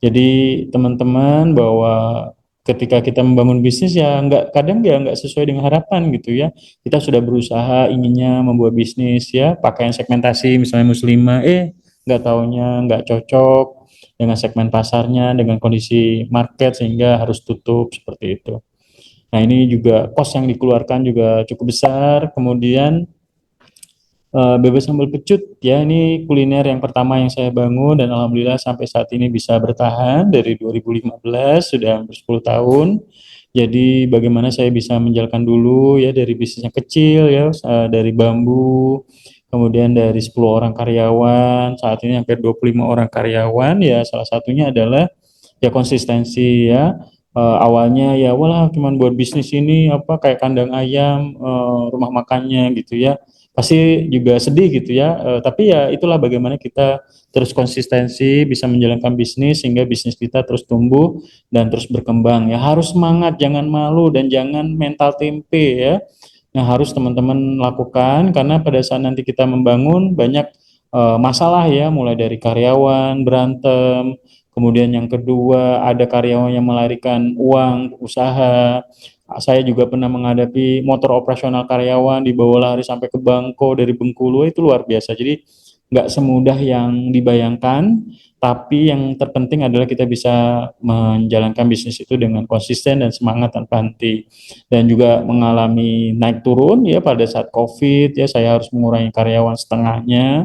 Jadi teman-teman bahwa ketika kita membangun bisnis ya kadang ya nggak sesuai dengan harapan gitu ya. Kita sudah berusaha inginnya membuat bisnis ya pakaian segmentasi misalnya muslimah, nggak taunya nggak cocok dengan segmen pasarnya, dengan kondisi market sehingga harus tutup seperti itu. Nah, ini juga kos yang dikeluarkan juga cukup besar. Kemudian bebas sambal pecut ya, ini kuliner yang pertama yang saya bangun dan alhamdulillah sampai saat ini bisa bertahan dari 2015 sudah hampir 10 tahun. Jadi bagaimana saya bisa menjalankan dulu ya dari bisnis yang kecil ya, dari bambu, kemudian dari 10 orang karyawan, saat ini hampir 25 orang karyawan ya, salah satunya adalah ya konsistensi ya. Awalnya ya walah cuman buat bisnis ini apa kayak kandang ayam, rumah makannya gitu ya. pasti juga sedih gitu ya. Tapi ya itulah bagaimana kita terus konsistensi bisa menjalankan bisnis sehingga bisnis kita terus tumbuh dan terus berkembang ya. Harus semangat, jangan malu dan jangan mental tempe ya. Yang harus teman-teman lakukan karena pada saat nanti kita membangun banyak masalah ya, mulai dari karyawan berantem, kemudian yang kedua ada karyawan yang melarikan uang usaha. Saya juga pernah menghadapi motor operasional karyawan dibawa lari sampai ke Bangko dari Bengkulu, itu luar biasa. Jadi nggak semudah yang dibayangkan, tapi yang terpenting adalah kita bisa menjalankan bisnis itu dengan konsisten dan semangat tanpa henti. Dan juga mengalami naik turun ya pada saat COVID ya, saya harus mengurangi karyawan setengahnya.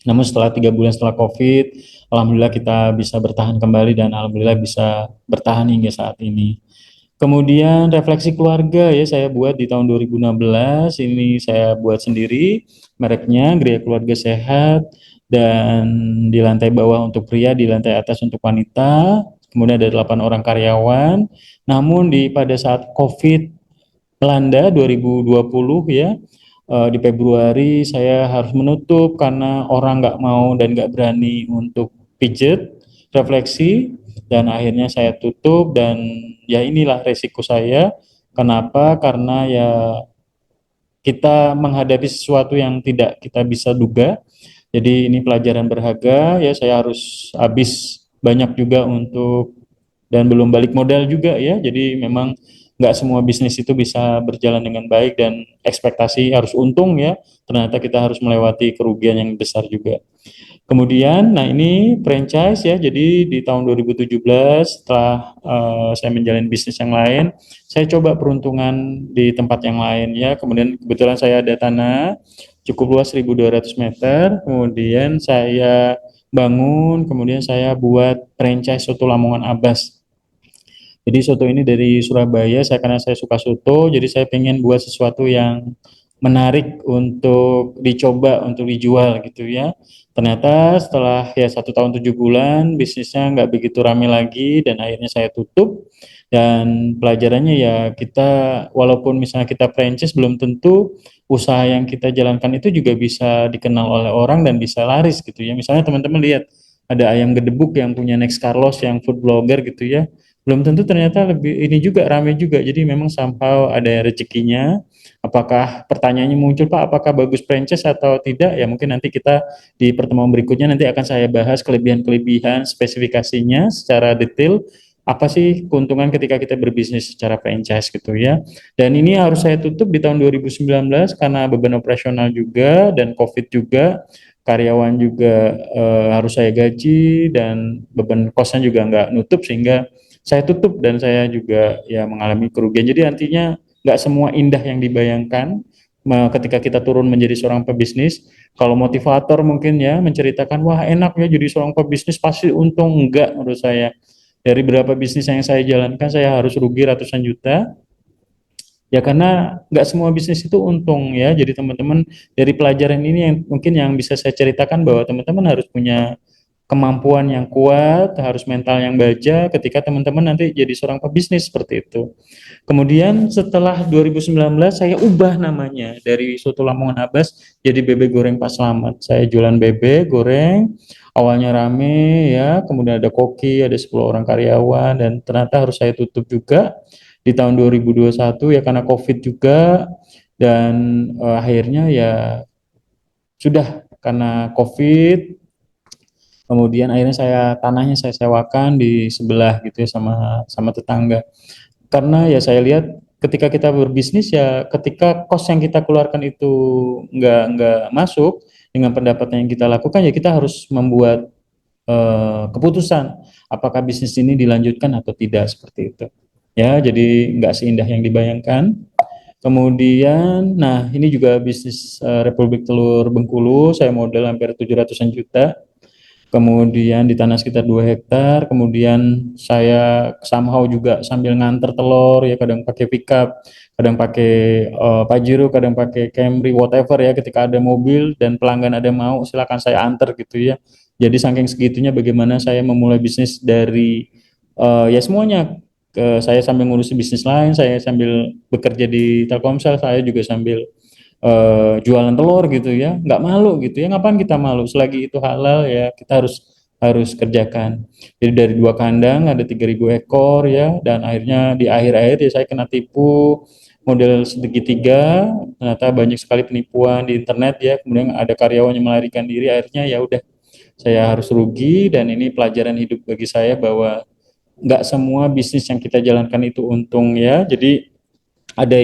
Namun setelah 3 bulan setelah COVID, alhamdulillah kita bisa bertahan kembali dan alhamdulillah bisa bertahan hingga saat ini. Kemudian refleksi keluarga ya saya buat di tahun 2016, ini saya buat sendiri, mereknya Gria Keluarga Sehat, dan di lantai bawah untuk pria, di lantai atas untuk wanita, kemudian ada 8 orang karyawan. Namun pada saat COVID melanda 2020 ya, di Februari saya harus menutup karena orang nggak mau dan nggak berani untuk pijet, refleksi, dan akhirnya saya tutup. Dan ya inilah resiko saya. Kenapa? Karena ya kita menghadapi sesuatu yang tidak kita bisa duga. Jadi ini pelajaran berharga ya, saya harus habis banyak juga untuk, dan belum balik modal juga ya. Jadi memang nggak semua bisnis itu bisa berjalan dengan baik dan ekspektasi harus untung ya. Ternyata kita harus melewati kerugian yang besar juga. Kemudian, nah ini franchise ya. Jadi di tahun 2017 setelah saya menjalani bisnis yang lain, saya coba peruntungan di tempat yang lain ya. Kemudian kebetulan saya ada tanah cukup luas 1.200 meter. Kemudian saya bangun, kemudian saya buat franchise Soto Lamongan Abbas. Jadi soto ini dari Surabaya, karena saya suka soto, jadi saya pengen buat sesuatu yang menarik untuk dicoba, untuk dijual gitu ya. Ternyata setelah ya 1 tahun 7 bulan, bisnisnya nggak begitu ramai lagi dan akhirnya saya tutup. Dan pelajarannya ya kita, walaupun misalnya kita franchise, belum tentu usaha yang kita jalankan itu juga bisa dikenal oleh orang dan bisa laris gitu ya. Misalnya teman-teman lihat ada ayam gedebuk yang punya Next Carlos yang food blogger gitu ya, belum tentu ternyata lebih ini juga ramai juga. Jadi memang somehow ada rezekinya. Apakah pertanyaannya muncul, Pak, apakah bagus franchise atau tidak? Ya mungkin nanti kita di pertemuan berikutnya nanti akan saya bahas kelebihan-kelebihan, spesifikasinya secara detail. Apa sih keuntungan ketika kita berbisnis secara franchise gitu ya. Dan ini harus saya tutup di tahun 2019 karena beban operasional juga dan COVID juga. Karyawan juga harus saya gaji dan beban kosnya juga nggak nutup, sehingga saya tutup dan saya juga ya mengalami kerugian. Jadi artinya nggak semua indah yang dibayangkan ketika kita turun menjadi seorang pebisnis. Kalau motivator mungkin ya menceritakan, wah enak ya jadi seorang pebisnis pasti untung, enggak menurut saya. Dari berapa bisnis yang saya jalankan saya harus rugi ratusan juta. Ya karena nggak semua bisnis itu untung ya. Jadi teman-teman, dari pelajaran ini yang mungkin yang bisa saya ceritakan bahwa teman-teman harus punya kemampuan yang kuat, harus mental yang baja ketika teman-teman nanti jadi seorang pebisnis seperti itu. Kemudian setelah 2019 saya ubah namanya dari Soto Lamongan Abbas jadi bebek goreng Pak Slamet. Saya jualan bebek goreng, awalnya rame ya, kemudian ada koki, ada 10 orang karyawan, dan ternyata harus saya tutup juga di tahun 2021 ya karena COVID juga. Dan akhirnya ya sudah karena COVID. Kemudian akhirnya tanahnya saya sewakan di sebelah gitu ya, sama sama tetangga. Karena ya saya lihat ketika kita berbisnis ya, ketika kos yang kita keluarkan itu nggak masuk dengan pendapatan yang kita lakukan, ya kita harus membuat keputusan apakah bisnis ini dilanjutkan atau tidak seperti itu. Ya, jadi nggak seindah yang dibayangkan. Kemudian, nah ini juga bisnis Republik Telur Bengkulu, saya modal hampir 700-an juta. Kemudian di tanah sekitar 2 hektar, kemudian saya somehow juga sambil nganter telur ya, kadang pakai pickup, kadang pakai Pajero, kadang pakai Camry, whatever ya, ketika ada mobil dan pelanggan ada mau silakan saya antar gitu ya. Jadi saking segitunya bagaimana saya memulai bisnis dari ya semuanya. Saya sambil ngurusi bisnis lain, saya sambil bekerja di Telkomsel, saya juga sambil jualan telur gitu ya, nggak malu gitu ya, ngapain kita malu, selagi itu halal ya kita harus harus kerjakan. Jadi dari 2 kandang ada 3.000 ekor ya, dan akhirnya di akhir-akhir ya saya kena tipu model segitiga, ternyata banyak sekali penipuan di internet ya, kemudian ada karyawan yang melarikan diri, akhirnya ya udah saya harus rugi, dan ini pelajaran hidup bagi saya bahwa nggak semua bisnis yang kita jalankan itu untung ya. Jadi ada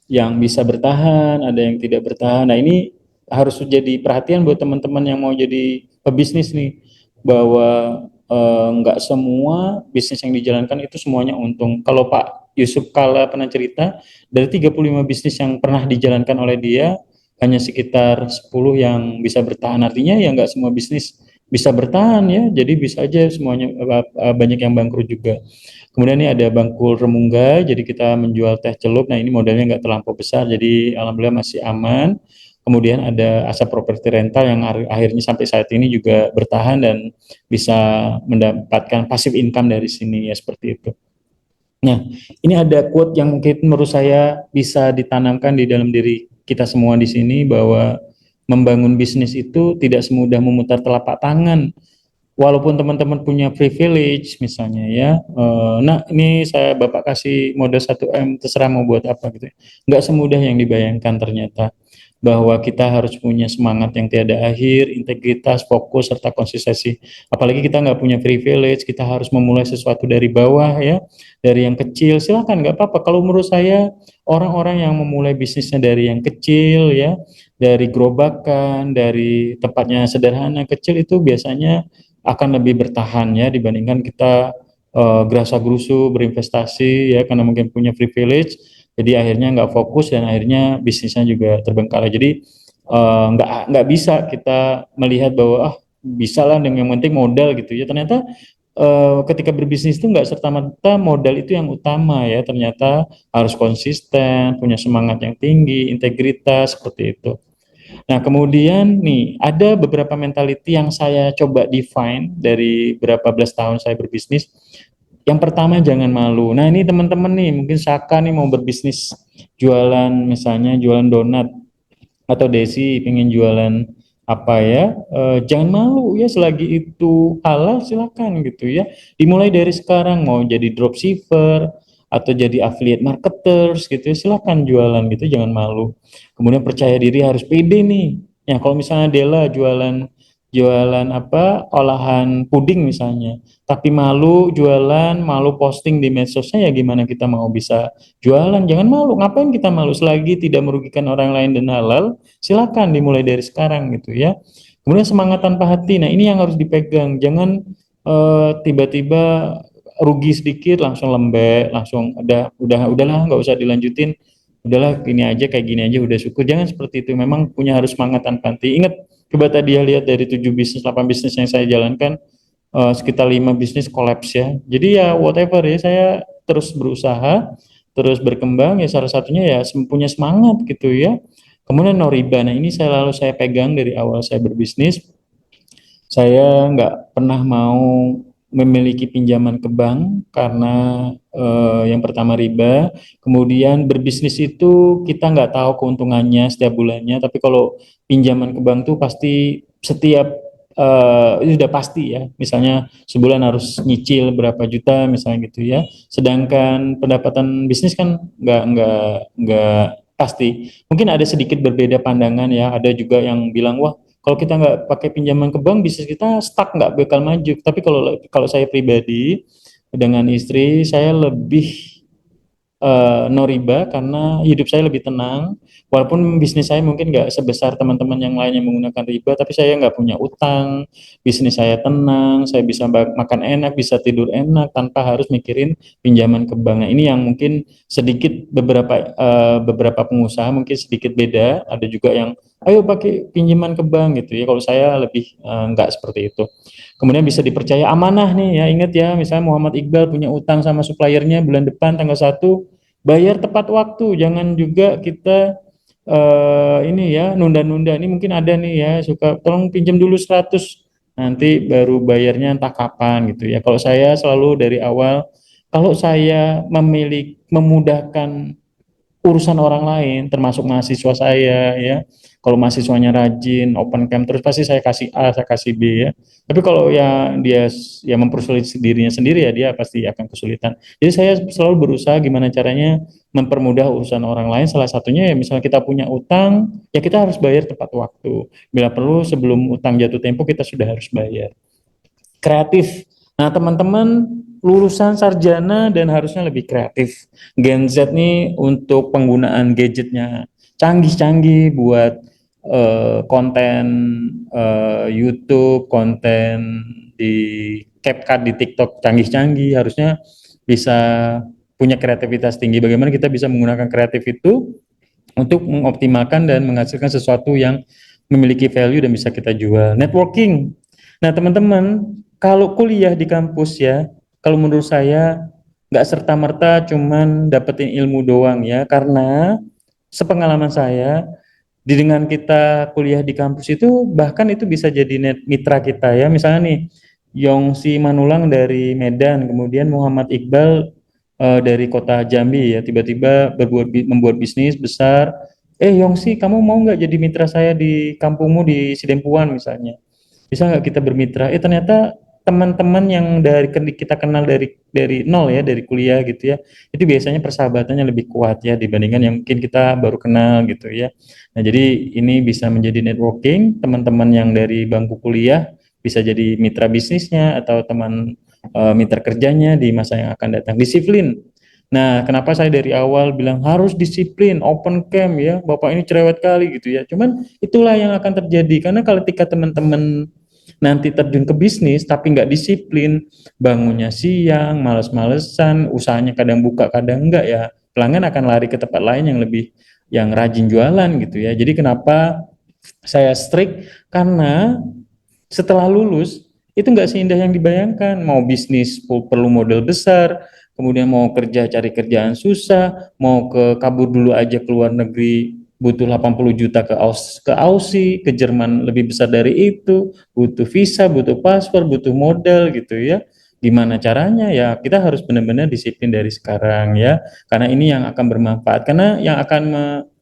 yang bisa bertahan, ada yang tidak bertahan. Nah, ini harus jadi perhatian buat teman-teman yang mau jadi pebisnis nih, bahwa nggak semua bisnis yang dijalankan itu semuanya untung. Kalau Pak Yusuf Kala pernah cerita, dari 35 bisnis yang pernah dijalankan oleh dia, hanya sekitar 10 yang bisa bertahan. Artinya ya nggak semua bisnis bisa bertahan ya, jadi bisa aja semuanya banyak yang bangkrut juga. Kemudian ini ada bangkul remungga, jadi kita menjual teh celup. Nah, ini modalnya nggak terlampau besar, jadi alhamdulillah masih aman. Kemudian ada Asap Properti Rental yang akhirnya sampai saat ini juga bertahan dan bisa mendapatkan passive income dari sini ya, seperti itu. Nah, ini ada quote yang mungkin menurut saya bisa ditanamkan di dalam diri kita semua di sini, bahwa membangun bisnis itu tidak semudah memutar telapak tangan. Walaupun teman-teman punya privilege misalnya ya, nah ini saya Bapak kasih modal 1M, terserah mau buat apa gitu ya. Nggak semudah yang dibayangkan ternyata, bahwa kita harus punya semangat yang tiada akhir, integritas, fokus, serta konsistensi. Apalagi kita nggak punya privilege, kita harus memulai sesuatu dari bawah ya, dari yang kecil, silakan nggak apa-apa. Kalau menurut saya, orang-orang yang memulai bisnisnya dari yang kecil ya, dari gerobakan, dari tempatnya sederhana, kecil, itu biasanya akan lebih bertahan ya, dibandingkan kita gerasa gerusu berinvestasi ya, karena mungkin punya privilege, jadi akhirnya nggak fokus dan akhirnya bisnisnya juga terbengkalai. Jadi nggak bisa kita melihat bahwa bisa lah dengan yang penting modal gitu ya. Ternyata ketika berbisnis itu nggak serta-merta modal itu yang utama ya, ternyata harus konsisten, punya semangat yang tinggi, integritas, seperti itu. Nah, kemudian nih, ada beberapa mentality yang saya coba define dari berapa belas tahun saya berbisnis. Yang pertama, jangan malu. Nah, ini teman-teman nih, mungkin Saka nih mau berbisnis jualan, misalnya jualan donat, atau Desi pengen jualan apa ya, jangan malu ya, selagi itu halal silakan gitu ya. Dimulai dari sekarang, mau jadi dropshipper atau jadi affiliate marketers gitu ya, silakan jualan gitu, jangan malu. Kemudian percaya diri, harus pede nih. Ya kalau misalnya Dela jualan jualan apa, olahan puding misalnya, tapi malu jualan, malu posting di medsosnya, ya gimana kita mau bisa jualan? Jangan malu. Ngapain kita malu, selagi tidak merugikan orang lain dan halal, silakan dimulai dari sekarang gitu ya. Kemudian semangat tanpa hati. Nah, ini yang harus dipegang. Jangan tiba-tiba rugi sedikit langsung lembek, langsung udahlah nggak usah dilanjutin. Udahlah ini aja, kayak gini aja udah syukur. Jangan seperti itu. Memang punya harus semangat tanpa hati. Ingat, coba tadi ya, lihat dari 7 bisnis, 8 bisnis yang saya jalankan, sekitar 5 bisnis kolaps ya. Jadi ya whatever ya, saya terus berusaha, terus berkembang ya, salah satunya ya punya semangat gitu ya. Kemudian no riba. Nah, ini saya pegang dari awal saya berbisnis. Saya nggak pernah mau memiliki pinjaman ke bank karena yang pertama riba, kemudian berbisnis itu kita nggak tahu keuntungannya setiap bulannya, tapi kalau pinjaman ke bank tuh pasti setiap ini udah pasti ya, misalnya sebulan harus nyicil berapa juta misalnya gitu ya. Sedangkan pendapatan bisnis kan nggak pasti. Mungkin ada sedikit berbeda pandangan ya. Ada juga yang bilang, wah kalau kita nggak pakai pinjaman ke bank, bisnis kita stuck, nggak bakal maju. Tapi kalau kalau saya pribadi dengan istri, saya lebih no riba karena hidup saya lebih tenang. Walaupun bisnis saya mungkin nggak sebesar teman-teman yang lain yang menggunakan riba, tapi saya nggak punya utang, bisnis saya tenang, saya bisa makan enak, bisa tidur enak tanpa harus mikirin pinjaman ke bank. Nah, ini yang mungkin sedikit beberapa pengusaha mungkin sedikit beda. Ada juga yang ayo pakai pinjaman ke bank gitu ya. Kalau saya lebih nggak seperti itu. Kemudian bisa dipercaya, amanah nih ya, ingat ya, misalnya Muhammad Iqbal punya utang sama suppliernya bulan depan tanggal 1, bayar tepat waktu, jangan juga kita ini ya nunda-nunda. Ini mungkin ada nih ya, suka tolong pinjam dulu 100, nanti baru bayarnya entah kapan gitu ya. Kalau saya selalu dari awal, kalau saya memilih memudahkan urusan orang lain, termasuk mahasiswa saya ya. Kalau mahasiswanya rajin, open camp terus pasti saya kasih A, saya kasih B ya. Tapi kalau ya dia ya mempersulit dirinya sendiri ya dia pasti akan kesulitan. Jadi saya selalu berusaha gimana caranya mempermudah urusan orang lain. Salah satunya ya misalnya kita punya utang, ya kita harus bayar tepat waktu. Bila perlu sebelum utang jatuh tempo kita sudah harus bayar. Kreatif. Nah, teman-teman lulusan sarjana dan harusnya lebih kreatif. Gen Z nih untuk penggunaan gadgetnya canggih-canggih buat konten YouTube, konten di CapCut, di TikTok canggih-canggih, harusnya bisa punya kreativitas tinggi. Bagaimana kita bisa menggunakan kreatif itu untuk mengoptimalkan dan menghasilkan sesuatu yang memiliki value dan bisa kita jual. Networking. Nah, teman-teman, kalau kuliah di kampus ya, kalau menurut saya nggak serta-merta cuman dapetin ilmu doang ya, karena sepengalaman saya, dengan kita kuliah di kampus itu bahkan itu bisa jadi mitra kita ya. Misalnya nih, Yongsi Manulang dari Medan, kemudian Muhammad Iqbal dari kota Jambi ya, tiba-tiba membuat bisnis besar. Yongsi, kamu mau nggak jadi mitra saya di kampungmu di Sidempuan misalnya? Bisa nggak kita bermitra? Ternyata teman-teman yang kita kenal dari nol ya, dari kuliah gitu ya, itu biasanya persahabatannya lebih kuat ya dibandingkan yang mungkin kita baru kenal gitu ya. Nah, jadi ini bisa menjadi networking, teman-teman yang dari bangku kuliah bisa jadi mitra bisnisnya atau teman mitra kerjanya di masa yang akan datang. Disiplin. Nah, kenapa saya dari awal bilang harus disiplin, open camp ya, Bapak ini cerewet kali gitu ya. Cuman itulah yang akan terjadi, karena kalau ketika teman-teman nanti terjun ke bisnis tapi nggak disiplin, bangunnya siang, males-malesan, usahanya kadang buka kadang enggak ya, pelanggan akan lari ke tempat lain yang rajin jualan gitu ya. Jadi kenapa saya strict, karena setelah lulus itu nggak seindah yang dibayangkan. Mau bisnis perlu modal besar, kemudian mau kerja cari kerjaan susah, mau kabur dulu aja ke luar negeri butuh 80 juta ke Aussie, ke Jerman lebih besar dari itu, butuh visa, butuh paspor, butuh modal gitu ya. Gimana caranya ya? Kita harus benar-benar disiplin dari sekarang ya, karena ini yang akan bermanfaat. Karena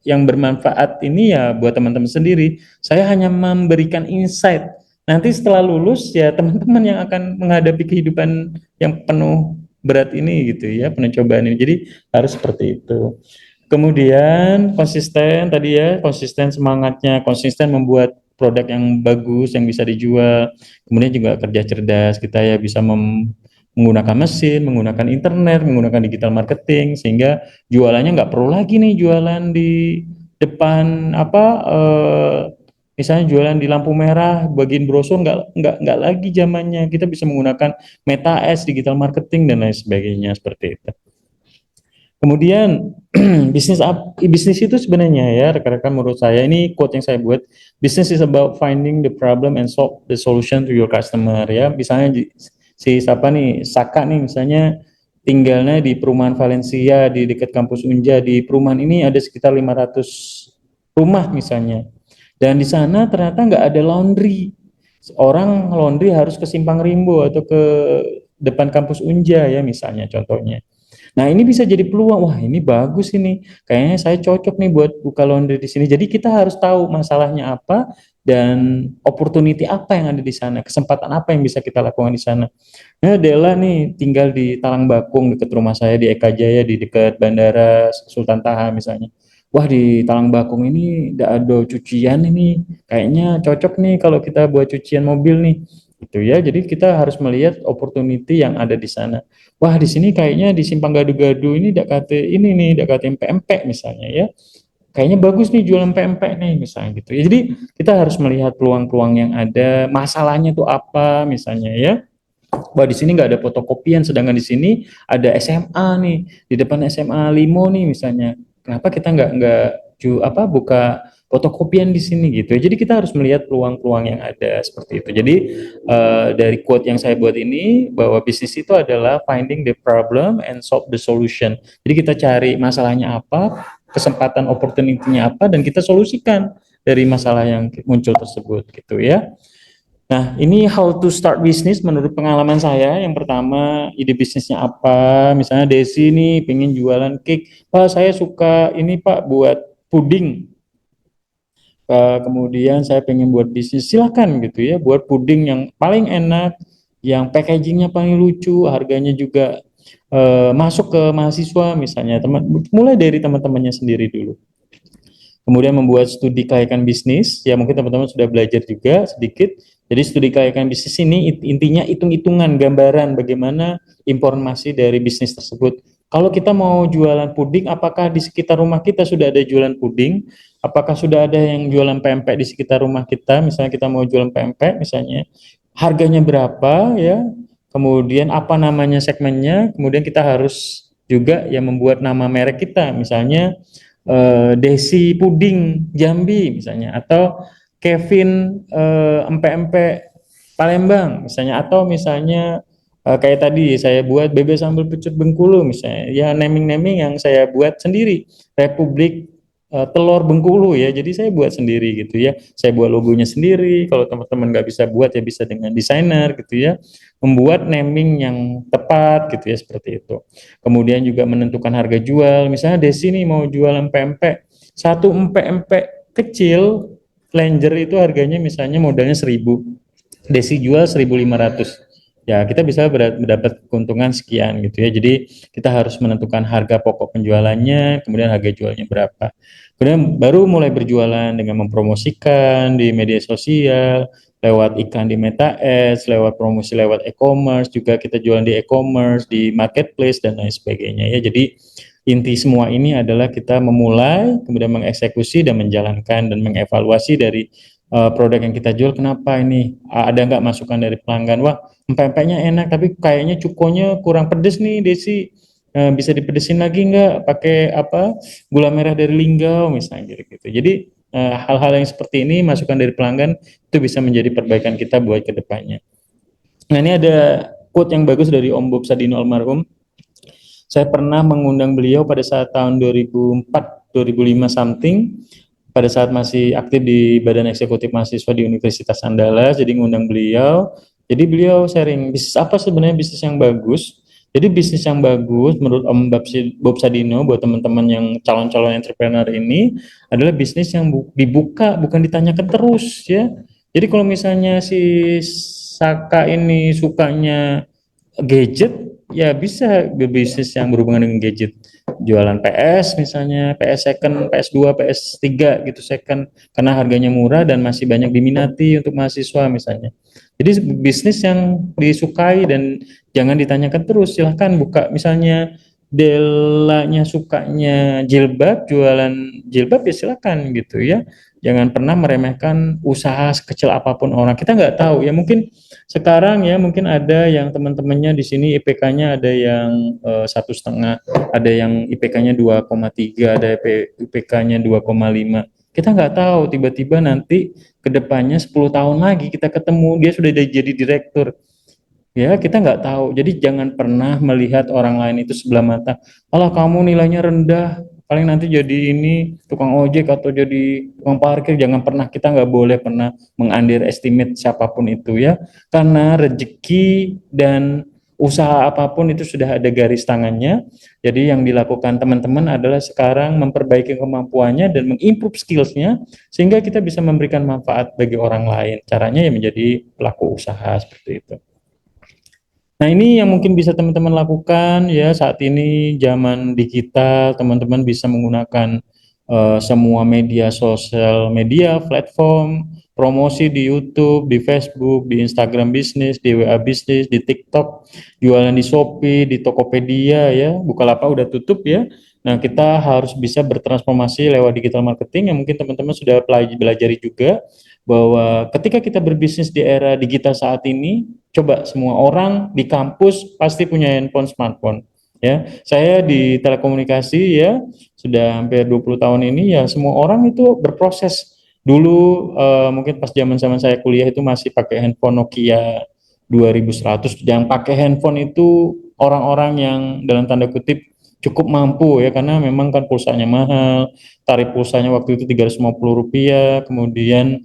yang bermanfaat ini ya buat teman-teman sendiri. Saya hanya memberikan insight. Nanti setelah lulus ya teman-teman yang akan menghadapi kehidupan yang penuh berat ini gitu ya, penuh cobaan ini. Jadi harus seperti itu. Kemudian konsisten tadi ya, konsisten semangatnya, konsisten membuat produk yang bagus yang bisa dijual. Kemudian juga kerja cerdas, kita ya bisa menggunakan mesin, menggunakan internet, menggunakan digital marketing, sehingga jualannya nggak perlu lagi nih jualan di depan misalnya jualan di lampu merah, bagian brosur nggak lagi zamannya. Kita bisa menggunakan Meta Ads, digital marketing dan lain sebagainya seperti itu. Kemudian bisnis itu sebenarnya ya rekan-rekan, menurut saya ini quote yang saya buat, business is about finding the problem and solve the solution to your customer ya. Misalnya si siapa nih, Saka nih misalnya tinggalnya di perumahan Valencia di dekat kampus Unja. Di perumahan ini ada sekitar 500 rumah misalnya, dan di sana ternyata nggak ada laundry. Orang laundry harus ke Simpang Rimbo atau ke depan kampus Unja ya misalnya contohnya. Nah, ini bisa jadi peluang. Wah, ini bagus ini. Kayaknya saya cocok nih buat buka laundry di sini. Jadi kita harus tahu masalahnya apa dan opportunity apa yang ada di sana, kesempatan apa yang bisa kita lakukan di sana. Nah, Dela nih tinggal di Talang Bakung dekat rumah saya di Eka Jaya, di dekat Bandara Sultan Taha misalnya. Wah, di Talang Bakung ini ada cucian ini. Kayaknya cocok nih kalau kita buat cucian mobil nih. Gitu ya. Jadi kita harus melihat opportunity yang ada di sana. Wah, di sini kayaknya di Simpang Gadu-Gadu ini dekat ini nih, dekat pempek misalnya ya. Kayaknya bagus nih jualan pempek nih misalnya gitu. Ya, jadi kita harus melihat peluang-peluang yang ada, masalahnya tuh apa misalnya ya. Wah, di sini nggak ada fotokopian, sedangkan di sini ada SMA nih, di depan SMA Limo nih misalnya. Kenapa kita nggak buka fotokopian di sini gitu? Jadi kita harus melihat peluang-peluang yang ada seperti itu. Jadi dari quote yang saya buat ini bahwa bisnis itu adalah finding the problem and solve the solution. Jadi kita cari masalahnya apa, kesempatan opportunity-nya apa, dan kita solusikan dari masalah yang muncul tersebut gitu ya. Nah, ini how to start business menurut pengalaman saya. Yang pertama, ide bisnisnya apa? Misalnya Desi nih pengen jualan cake. Pak, saya suka ini Pak buat puding. Kemudian saya pengen buat bisnis, silakan gitu ya, buat puding yang paling enak, yang packagingnya paling lucu, harganya juga masuk ke mahasiswa misalnya. Mulai dari teman-temannya sendiri dulu. Kemudian membuat studi kelayakan bisnis, ya mungkin teman-teman sudah belajar juga sedikit. Jadi studi kelayakan bisnis ini intinya hitung-hitungan, gambaran bagaimana informasi dari bisnis tersebut. Kalau kita mau jualan puding, apakah di sekitar rumah kita sudah ada jualan puding? Apakah sudah ada yang jualan pempek di sekitar rumah kita? Misalnya kita mau jualan pempek, misalnya harganya berapa ya? Kemudian apa namanya segmennya? Kemudian kita harus juga ya membuat nama merek kita, misalnya Desi Puding Jambi misalnya, atau Kevin empek-empek Palembang misalnya, atau misalnya kayak tadi saya buat bebek sambal pecut Bengkulu misalnya, ya naming-naming yang saya buat sendiri, Republik Telur Bengkulu ya, jadi saya buat sendiri gitu ya, saya buat logonya sendiri. Kalau teman-teman nggak bisa buat ya bisa dengan desainer gitu ya, membuat naming yang tepat gitu ya, seperti itu. Kemudian juga menentukan harga jual, misalnya Desi nih mau jualan pempek, satu empek-empek kecil Langer itu harganya misalnya modalnya 1.000, Desi jual 1.500, ya kita bisa mendapat keuntungan sekian gitu ya. Jadi kita harus menentukan harga pokok penjualannya, kemudian harga jualnya berapa. Kemudian baru mulai berjualan dengan mempromosikan di media sosial, lewat iklan di Meta Ads, lewat promosi lewat e-commerce, juga kita jualan di e-commerce, di marketplace dan lain sebagainya ya. Jadi inti semua ini adalah kita memulai, kemudian mengeksekusi dan menjalankan dan mengevaluasi dari produk yang kita jual. Kenapa ini, ada nggak masukan dari pelanggan? Wah, empek-empeknya enak tapi kayaknya cukonya kurang pedes nih Desi, bisa dipedesin lagi nggak pakai apa, gula merah dari Linggau misalnya gitu. Jadi hal-hal yang seperti ini, masukan dari pelanggan itu bisa menjadi perbaikan kita buat kedepannya. Nah, ini ada quote yang bagus dari Om Bob Sadino almarhum. Saya pernah mengundang beliau pada saat tahun 2004 2005 something, pada saat masih aktif di Badan Eksekutif Mahasiswa di Universitas Andalas. Jadi ngundang beliau, jadi beliau sharing bisnis apa sebenarnya bisnis yang bagus. Jadi bisnis yang bagus menurut Om Bob Sadino buat teman-teman yang calon-calon entrepreneur ini adalah bisnis yang dibuka, bukan ditanyakan terus ya. Jadi kalau misalnya si Saka ini sukanya gadget, ya bisa berbisnis yang berhubungan dengan gadget, jualan PS misalnya, PS second, PS2, PS3 gitu second, karena harganya murah dan masih banyak diminati untuk mahasiswa misalnya. Jadi bisnis yang disukai dan jangan ditanyakan terus. Silahkan buka, misalnya Delanya sukanya jilbab, jualan jilbab ya silakan gitu ya. Jangan pernah meremehkan usaha sekecil apapun orang. Kita nggak tahu ya, mungkin sekarang ya mungkin ada yang teman-temannya di sini IPK-nya ada yang 1,5, ada yang IPK-nya 2,3, ada IPK-nya 2,5. Kita nggak tahu, tiba-tiba nanti kedepannya 10 tahun lagi kita ketemu dia sudah jadi direktur. Ya, kita nggak tahu. Jadi jangan pernah melihat orang lain itu sebelah mata. Alah, kamu nilainya rendah, paling nanti jadi ini tukang ojek atau jadi tukang parkir. Jangan pernah, kita nggak boleh pernah mengunderestimate siapapun itu ya. Karena rezeki dan usaha apapun itu sudah ada garis tangannya. Jadi yang dilakukan teman-teman adalah sekarang memperbaiki kemampuannya dan mengimprove skillsnya sehingga kita bisa memberikan manfaat bagi orang lain. Caranya ya menjadi pelaku usaha seperti itu. Nah, ini yang mungkin bisa teman-teman lakukan ya saat ini zaman digital, teman-teman bisa menggunakan semua media sosial media, platform, promosi di YouTube, di Facebook, di Instagram bisnis, di WA bisnis, di TikTok, jualan di Shopee, di Tokopedia ya, Bukalapak udah tutup ya. Nah, kita harus bisa bertransformasi lewat digital marketing yang mungkin teman-teman sudah belajar juga, bahwa ketika kita berbisnis di era digital saat ini, coba semua orang di kampus pasti punya handphone smartphone. Ya, saya di telekomunikasi ya sudah hampir 20 tahun ini ya, semua orang itu berproses. Dulu mungkin pas zaman-zaman saya kuliah itu masih pakai handphone Nokia 2100. Yang pakai handphone itu orang-orang yang dalam tanda kutip cukup mampu ya, karena memang kan pulsanya mahal. Tarif pulsanya waktu itu Rp350, kemudian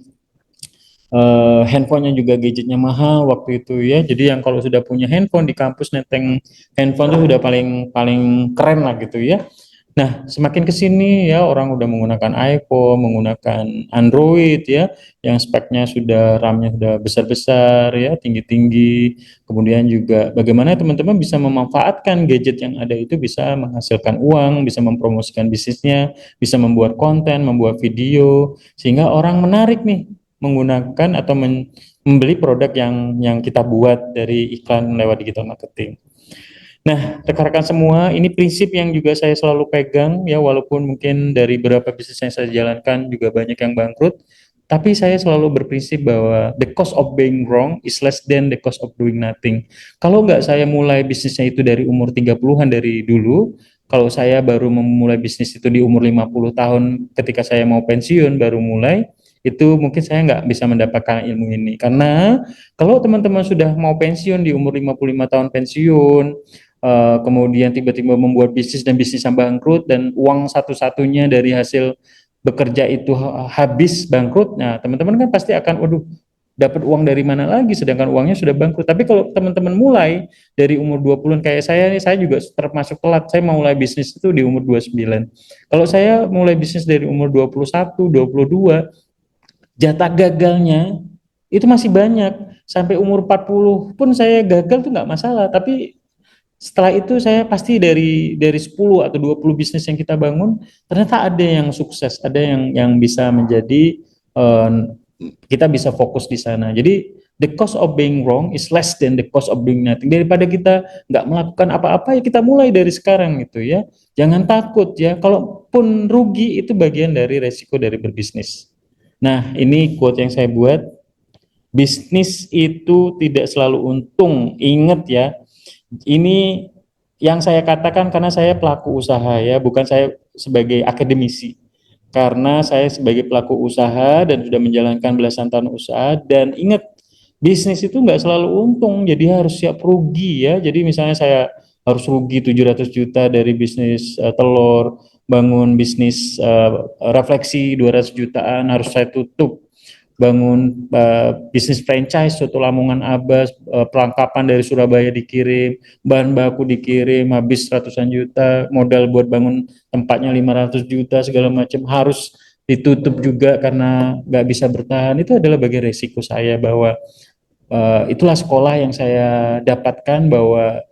handphonenya juga gadgetnya mahal waktu itu ya. Jadi yang kalau sudah punya handphone di kampus neteng handphone itu sudah paling paling keren lah gitu ya. Nah, semakin ke sini ya orang udah menggunakan iPhone, menggunakan Android ya, yang speknya sudah RAM-nya sudah besar-besar ya, tinggi-tinggi. Kemudian juga bagaimana teman-teman bisa memanfaatkan gadget yang ada itu bisa menghasilkan uang, bisa mempromosikan bisnisnya, bisa membuat konten, membuat video, sehingga orang menarik nih menggunakan atau membeli produk yang kita buat dari iklan lewat digital marketing. Nah, rekan-rekan semua, ini prinsip yang juga saya selalu pegang ya, walaupun mungkin dari beberapa bisnis yang saya jalankan juga banyak yang bangkrut, tapi saya selalu berprinsip bahwa the cost of being wrong is less than the cost of doing nothing. Kalau nggak saya mulai bisnisnya itu dari umur 30-an dari dulu, kalau saya baru memulai bisnis itu di umur 50 tahun ketika saya mau pensiun baru mulai, itu mungkin saya nggak bisa mendapatkan ilmu ini. Karena kalau teman-teman sudah mau pensiun di umur 55 tahun pensiun, kemudian tiba-tiba membuat bisnis dan bisnisnya bangkrut dan uang satu-satunya dari hasil bekerja itu habis bangkrut, nah teman-teman kan pasti akan, waduh, dapat uang dari mana lagi sedangkan uangnya sudah bangkrut. Tapi kalau teman-teman mulai dari umur 20-an kayak saya nih, saya juga termasuk telat, saya mulai bisnis itu di umur 29. Kalau saya mulai bisnis dari umur 21, 22, jatah gagalnya itu masih banyak. Sampai umur 40 pun saya gagal tuh nggak masalah, tapi setelah itu saya pasti dari 10 atau 20 bisnis yang kita bangun, ternyata ada yang sukses, ada yang bisa menjadi uh, kita bisa fokus di sana. Jadi the cost of being wrong is less than the cost of doing nothing. Daripada kita nggak melakukan apa-apa ya kita mulai dari sekarang gitu ya. Jangan takut ya. Kalaupun rugi itu bagian dari resiko dari berbisnis. Nah, ini quote yang saya buat. Bisnis itu tidak selalu untung. Ingat ya, ini yang saya katakan karena saya pelaku usaha ya, bukan saya sebagai akademisi. Karena saya sebagai pelaku usaha dan sudah menjalankan belasan tahun usaha, dan ingat, bisnis itu nggak selalu untung, jadi harus siap rugi ya. Jadi misalnya saya harus rugi 700 juta dari bisnis telur, bangun bisnis refleksi 200 jutaan harus saya tutup, bangun bisnis franchise soto Lamongan Abbas, perlengkapan dari Surabaya dikirim, bahan baku dikirim, habis ratusan juta, modal buat bangun tempatnya 500 juta, segala macam harus ditutup juga karena nggak bisa bertahan. Itu adalah bagian resiko saya, bahwa itulah sekolah yang saya dapatkan, bahwa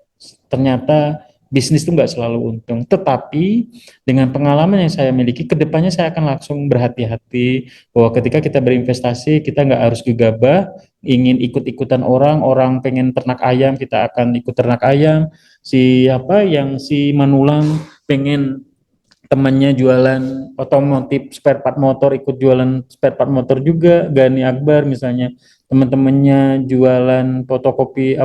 ternyata bisnis itu nggak selalu untung. Tetapi dengan pengalaman yang saya miliki, kedepannya saya akan langsung berhati-hati bahwa ketika kita berinvestasi, kita nggak harus gegabah, ingin ikut-ikutan orang, orang pengen ternak ayam, kita akan ikut ternak ayam. Siapa yang si Manulang pengen temannya jualan otomotif spare part motor, ikut jualan spare part motor juga. Gani Akbar misalnya teman-temannya jualan fotokopi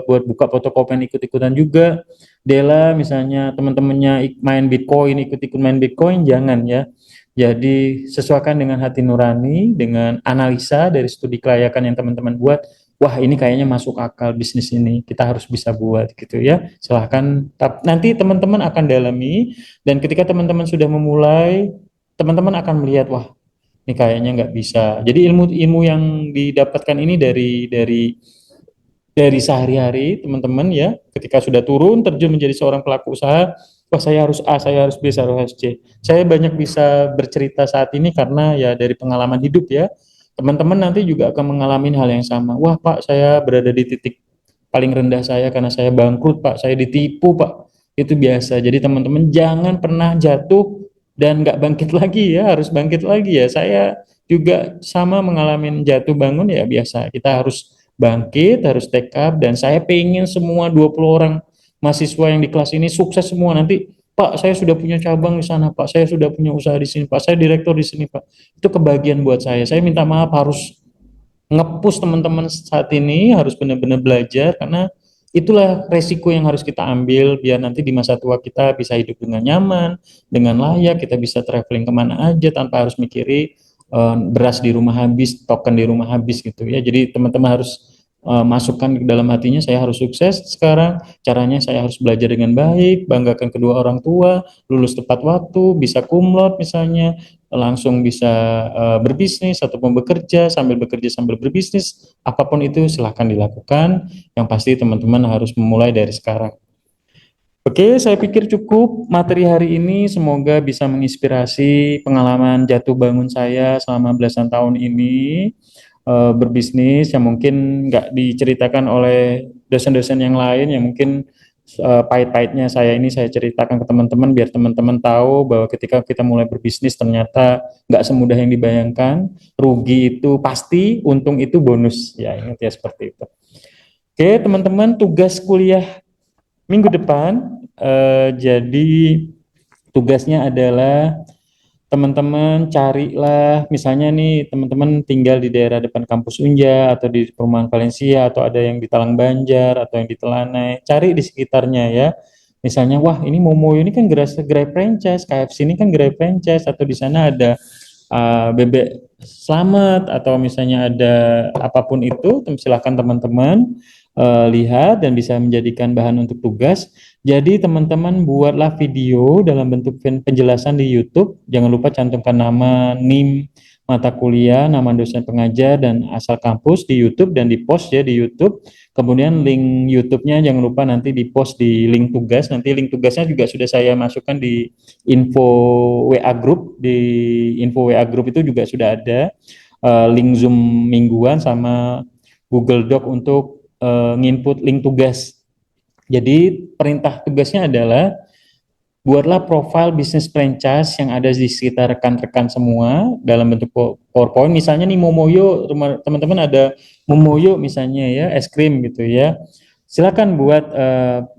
buat buka fotokopian, ikut-ikutan juga. Dela misalnya teman-temannya main Bitcoin, ikut-ikut main Bitcoin, jangan ya. Jadi sesuaikan dengan hati nurani, dengan analisa dari studi kelayakan yang teman-teman buat. Wah, ini kayaknya masuk akal bisnis ini, kita harus bisa buat gitu ya. Silahkan, nanti teman-teman akan dalami, dan ketika teman-teman sudah memulai, teman-teman akan melihat, wah, ini kayaknya nggak bisa. Jadi ilmu-ilmu yang didapatkan ini dari sehari-hari teman-teman ya. Ketika sudah turun terjun menjadi seorang pelaku usaha, wah, saya harus A, saya harus B, saya harus C. Saya banyak bisa bercerita saat ini karena ya dari pengalaman hidup ya. Teman-teman nanti juga akan mengalami hal yang sama. Wah Pak, saya berada di titik paling rendah saya karena saya bangkrut Pak, saya ditipu Pak. Itu biasa. Jadi teman-teman jangan pernah jatuh dan nggak bangkit lagi ya, harus bangkit lagi ya. Saya juga sama mengalami jatuh bangun ya biasa. Kita harus bangkit, harus tekad, dan saya pengen semua 20 orang mahasiswa yang di kelas ini sukses semua. Nanti Pak, saya sudah punya cabang di sana, Pak. Saya sudah punya usaha di sini, Pak. Saya direktur di sini, Pak. Itu kebahagiaan buat saya. Saya minta maaf, harus ngepush teman-teman saat ini, harus benar-benar belajar, karena itulah resiko yang harus kita ambil biar nanti di masa tua kita bisa hidup dengan nyaman, dengan layak, kita bisa traveling kemana aja tanpa harus mikiri beras di rumah habis, token di rumah habis gitu ya. Jadi teman-teman harus masukkan ke dalam hatinya, saya harus sukses sekarang, caranya saya harus belajar dengan baik, banggakan kedua orang tua, lulus tepat waktu, bisa cum laude misalnya, langsung bisa berbisnis ataupun bekerja sambil berbisnis, apapun itu silahkan dilakukan. Yang pasti teman-teman harus memulai dari sekarang. Oke, saya pikir cukup materi hari ini. Semoga bisa menginspirasi pengalaman jatuh bangun saya selama belasan tahun ini berbisnis yang mungkin nggak diceritakan oleh dosen-dosen yang lain, yang mungkin pahit-pahitnya saya ceritakan ke teman-teman biar teman-teman tahu bahwa ketika kita mulai berbisnis ternyata nggak semudah yang dibayangkan. Rugi itu pasti, untung itu bonus. Ya, ingat ya seperti itu. Oke, teman-teman, tugas kuliah minggu depan, jadi tugasnya adalah teman-teman carilah, misalnya nih teman-teman tinggal di daerah depan kampus Unja atau di perumahan Valencia atau ada yang di Talang Banjar atau yang di Telanai, cari di sekitarnya ya. Misalnya, wah ini Momo ini kan gerai franchise, KFC ini kan gerai franchise, atau di sana ada Bebek Slamet, atau misalnya ada apapun itu, silahkan teman-teman lihat dan bisa menjadikan bahan untuk tugas. Jadi teman-teman buatlah video dalam bentuk penjelasan di YouTube. Jangan lupa cantumkan nama, NIM, mata kuliah, nama dosen pengajar, dan asal kampus di YouTube dan di post ya di YouTube. Kemudian link YouTube-nya jangan lupa nanti di post di link tugas. Nanti link tugasnya juga sudah saya masukkan di info WA group. Di info WA group itu juga sudah ada link Zoom mingguan sama Google Doc untuk nginput link tugas. Jadi perintah tugasnya adalah buatlah profil bisnis franchise yang ada di sekitar rekan-rekan semua dalam bentuk PowerPoint. Misalnya nih Momoyo, teman-teman ada Momoyo misalnya ya, es krim gitu ya. Silakan buat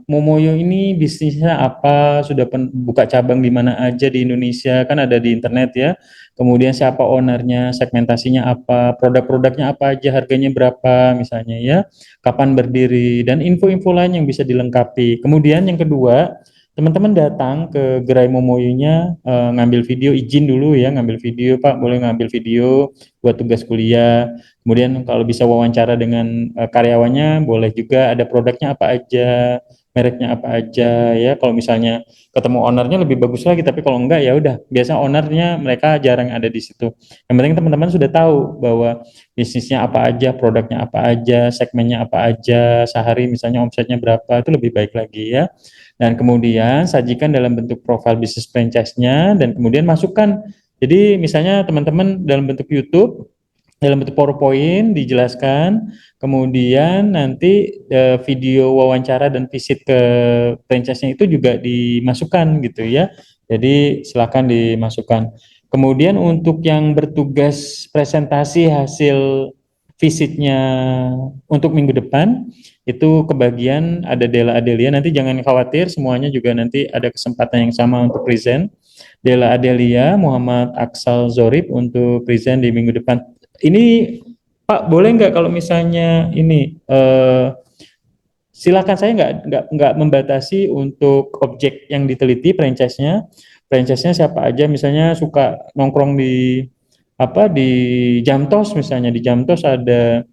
Momoyo ini bisnisnya apa, sudah buka cabang di mana aja di Indonesia, kan ada di internet ya. Kemudian siapa ownernya, segmentasinya apa, produk-produknya apa aja, harganya berapa misalnya ya, kapan berdiri, dan info-info lain yang bisa dilengkapi. Kemudian yang kedua, teman-teman datang ke gerai Momoyunya, ngambil video, izin dulu ya, ngambil video, Pak, boleh ngambil video buat tugas kuliah. Kemudian kalau bisa wawancara dengan karyawannya, boleh juga, ada produknya apa aja, mereknya apa aja ya. Kalau misalnya ketemu ownernya lebih bagus lagi, tapi kalau enggak ya udah, biasa ownernya mereka jarang ada di situ. Yang penting teman-teman sudah tahu bahwa bisnisnya apa aja, produknya apa aja, segmennya apa aja, sehari misalnya omsetnya berapa, itu lebih baik lagi ya. Dan kemudian sajikan dalam bentuk profil bisnis franchise-nya dan kemudian masukkan. Jadi misalnya teman-teman dalam bentuk YouTube, dalam bentuk PowerPoint dijelaskan, kemudian nanti video wawancara dan visit ke franchise-nya itu juga dimasukkan gitu ya. Jadi silakan dimasukkan. Kemudian untuk yang bertugas presentasi hasil visitnya untuk minggu depan, itu kebagian ada Dela Adelia. Nanti jangan khawatir, semuanya juga nanti ada kesempatan yang sama untuk present. Dela Adelia, Muhammad Aksal Zorib untuk present di minggu depan. Ini Pak, boleh nggak kalau misalnya ini silakan, saya nggak membatasi untuk objek yang diteliti franchise-nya. Franchise-nya siapa aja, misalnya suka nongkrong di apa di Jamtos, misalnya di Jamtos ada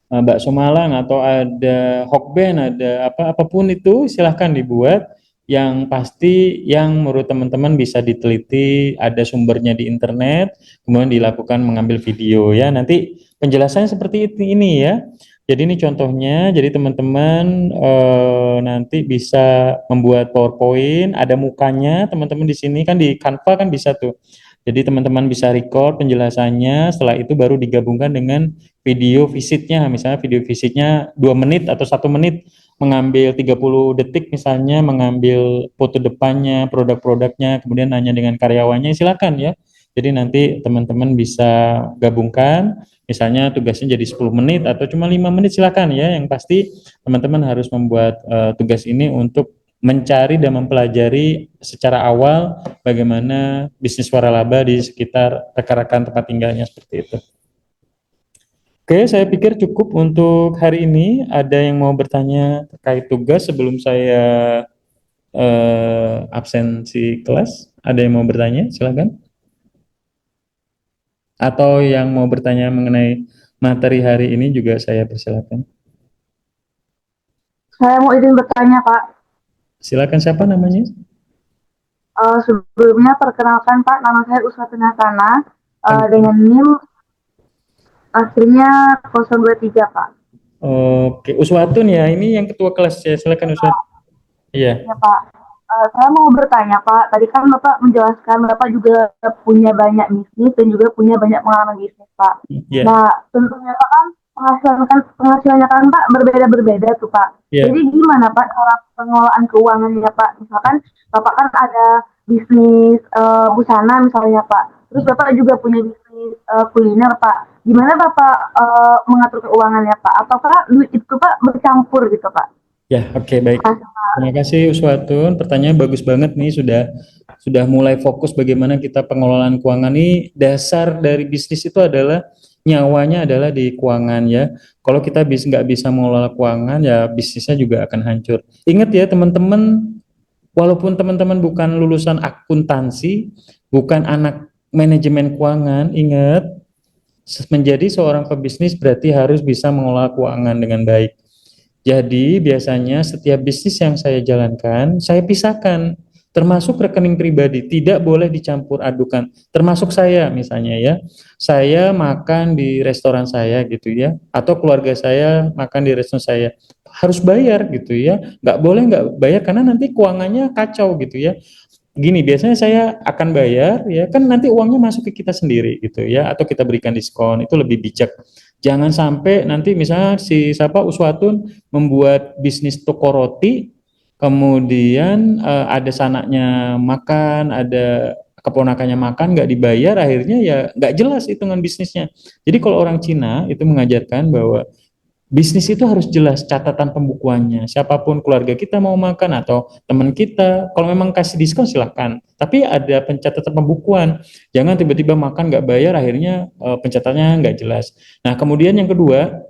bakso Malang atau ada Hokben, ada apapun itu silahkan dibuat, yang pasti yang menurut teman-teman bisa diteliti, ada sumbernya di internet, kemudian dilakukan mengambil video ya. Nanti penjelasannya seperti ini ya. Jadi ini contohnya, jadi teman-teman nanti bisa membuat PowerPoint, ada mukanya, teman-teman di sini kan di Canva kan bisa tuh. Jadi teman-teman bisa record penjelasannya, setelah itu baru digabungkan dengan video visitnya. Misalnya video visitnya 2 menit atau 1 menit, mengambil 30 detik misalnya, mengambil foto depannya, produk-produknya, kemudian nanya dengan karyawannya, silakan ya. Jadi nanti teman-teman bisa gabungkan, misalnya tugasnya jadi 10 menit atau cuma 5 menit, silakan ya. Yang pasti teman-teman harus membuat tugas ini untuk mencari dan mempelajari secara awal bagaimana bisnis waralaba di sekitar rekan-rekan tempat tinggalnya, seperti itu. Oke, saya pikir cukup untuk hari ini. Ada yang mau bertanya terkait tugas sebelum saya absensi kelas? Ada yang mau bertanya? Silakan. Atau yang mau bertanya mengenai materi hari ini juga saya persilakan. Saya mau izin bertanya, Pak. Silakan, siapa namanya? Sebelumnya perkenalkan Pak, nama saya Uswatun Hasana dengan NIM akhirnya 023 Pak. Oke, Uswatun ya, ini yang ketua kelas ya, silakan Uswatun. Iya. Ya Pak, saya mau bertanya Pak, tadi kan Bapak menjelaskan Bapak juga punya banyak bisnis dan juga punya banyak pengalaman bisnis Pak. Iya. Nah, tentunya Pak kan penghasilannya kan Pak berbeda-berbeda tuh Pak. Iya. Jadi gimana Pak cara pengelolaan keuangannya Pak? Misalkan Bapak kan ada bisnis busana misalnya Pak. Terus Bapak juga punya bisnis kuliner Pak. Gimana Bapak mengatur keuangannya Pak? Apakah duit itu Pak bercampur gitu Pak? Ya, oke, baik. Terima kasih Uswatun. Pertanyaan bagus banget nih, sudah mulai fokus bagaimana kita pengelolaan keuangan ini. Dasar dari bisnis itu adalah nyawanya adalah di keuangan ya. Kalau kita nggak bisa mengelola keuangan ya bisnisnya juga akan hancur. Ingat ya teman-teman, walaupun teman-teman bukan lulusan akuntansi, bukan anak manajemen keuangan, ingat menjadi seorang pebisnis berarti harus bisa mengelola keuangan dengan baik. Jadi biasanya setiap bisnis yang saya jalankan, saya pisahkan, termasuk rekening pribadi, tidak boleh dicampur adukan. Termasuk saya misalnya ya, saya makan di restoran saya gitu ya, atau keluarga saya makan di restoran saya, harus bayar gitu ya, nggak boleh nggak bayar karena nanti keuangannya kacau gitu ya. Gini, biasanya saya akan bayar ya kan nanti uangnya masuk ke kita sendiri gitu ya atau kita berikan diskon itu lebih bijak. Jangan sampai nanti misalnya si siapa Uswatun membuat bisnis toko roti kemudian ada sanaknya makan, ada keponakannya makan nggak dibayar akhirnya ya nggak jelas hitungan bisnisnya. Jadi kalau orang Cina itu mengajarkan bahwa bisnis itu harus jelas catatan pembukuannya. Siapapun keluarga kita mau makan atau teman kita, kalau memang kasih diskon silahkan. Tapi ada pencatatan pembukuan. Jangan tiba-tiba makan nggak bayar, akhirnya pencatatannya nggak jelas. Nah, kemudian yang kedua,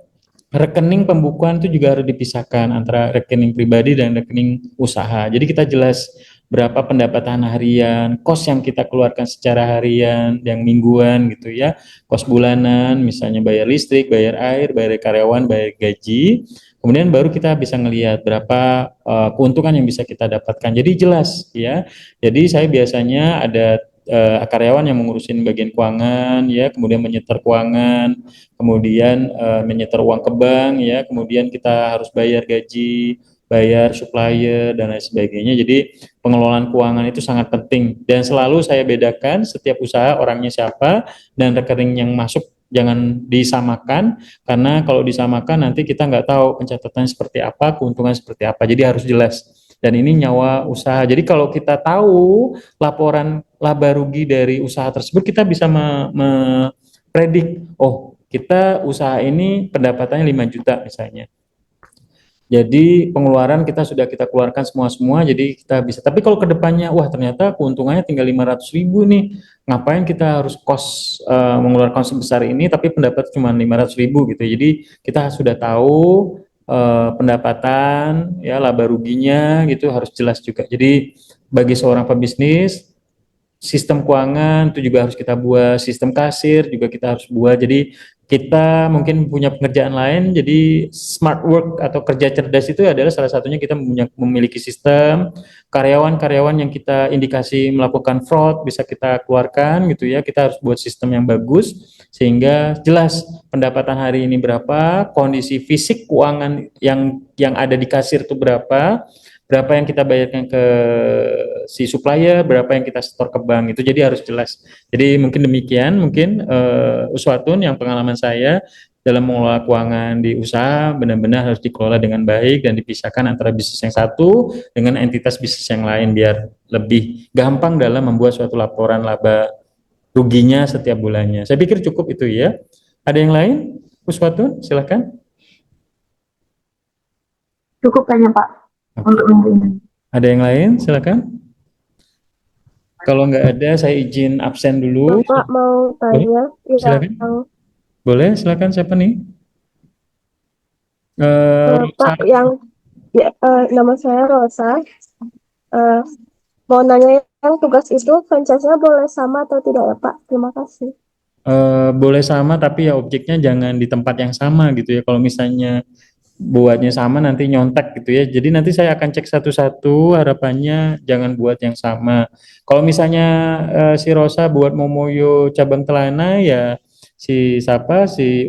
rekening pembukuan itu juga harus dipisahkan antara rekening pribadi dan rekening usaha. Jadi kita jelas berapa pendapatan harian, kos yang kita keluarkan secara harian, yang mingguan gitu ya, kos bulanan, misalnya bayar listrik, bayar air, bayar karyawan, bayar gaji. Kemudian baru kita bisa ngelihat berapa keuntungan yang bisa kita dapatkan. Jadi jelas ya. Jadi saya biasanya ada karyawan yang mengurusin bagian keuangan ya, kemudian menyetor keuangan, kemudian menyetor uang ke bank ya, kemudian kita harus bayar gaji, bayar supplier dan lain sebagainya. Jadi pengelolaan keuangan itu sangat penting dan selalu saya bedakan setiap usaha orangnya siapa dan rekening yang masuk jangan disamakan karena kalau disamakan nanti kita nggak tahu pencatatannya seperti apa, keuntungan seperti apa. Jadi harus jelas. Dan ini nyawa usaha. Jadi kalau kita tahu laporan laba rugi dari usaha tersebut, kita bisa predik, oh kita usaha ini pendapatannya 5 juta misalnya. Jadi pengeluaran kita sudah kita keluarkan semua, jadi kita bisa. Tapi kalau kedepannya, wah ternyata keuntungannya tinggal 500.000 nih, ngapain kita harus mengeluarkan sebesar ini, tapi pendapat cuma 500.000 gitu. Jadi kita sudah tahu pendapatan, ya laba ruginya gitu harus jelas juga. Jadi bagi seorang pebisnis, sistem keuangan itu juga harus kita buat, sistem kasir juga kita harus buat. Jadi kita mungkin punya pekerjaan lain, jadi smart work atau kerja cerdas itu adalah salah satunya kita memiliki sistem, karyawan-karyawan yang kita indikasi melakukan fraud bisa kita keluarkan gitu ya, kita harus buat sistem yang bagus sehingga jelas pendapatan hari ini berapa, kondisi fisik keuangan yang ada di kasir itu berapa yang kita bayarkan ke si supplier, berapa yang kita setor ke bank, itu jadi harus jelas. Jadi mungkin demikian, mungkin Uswatun yang pengalaman saya dalam mengelola keuangan di usaha benar-benar harus dikelola dengan baik dan dipisahkan antara bisnis yang satu dengan entitas bisnis yang lain biar lebih gampang dalam membuat suatu laporan laba ruginya setiap bulannya. Saya pikir cukup itu ya. Ada yang lain? Uswatun, silakan. Cukup kayaknya Pak. Untuk minggu ini. Ada yang lain? Silakan. Kalau nggak ada, saya izin absen dulu. Bapak mau tanya? Boleh? Silakan. Boleh, silakan. Siapa nih? Pak, nama saya Rosa. Mau nanya yang tugas itu franchise-nya boleh sama atau tidak ya Pak? Terima kasih. Boleh sama, tapi ya objeknya jangan di tempat yang sama gitu ya. Kalau misalnya buatnya sama nanti nyontek gitu ya. Jadi nanti saya akan cek satu-satu, harapannya jangan buat yang sama. Kalau misalnya si Rosa buat Momoyo cabang Telana ya si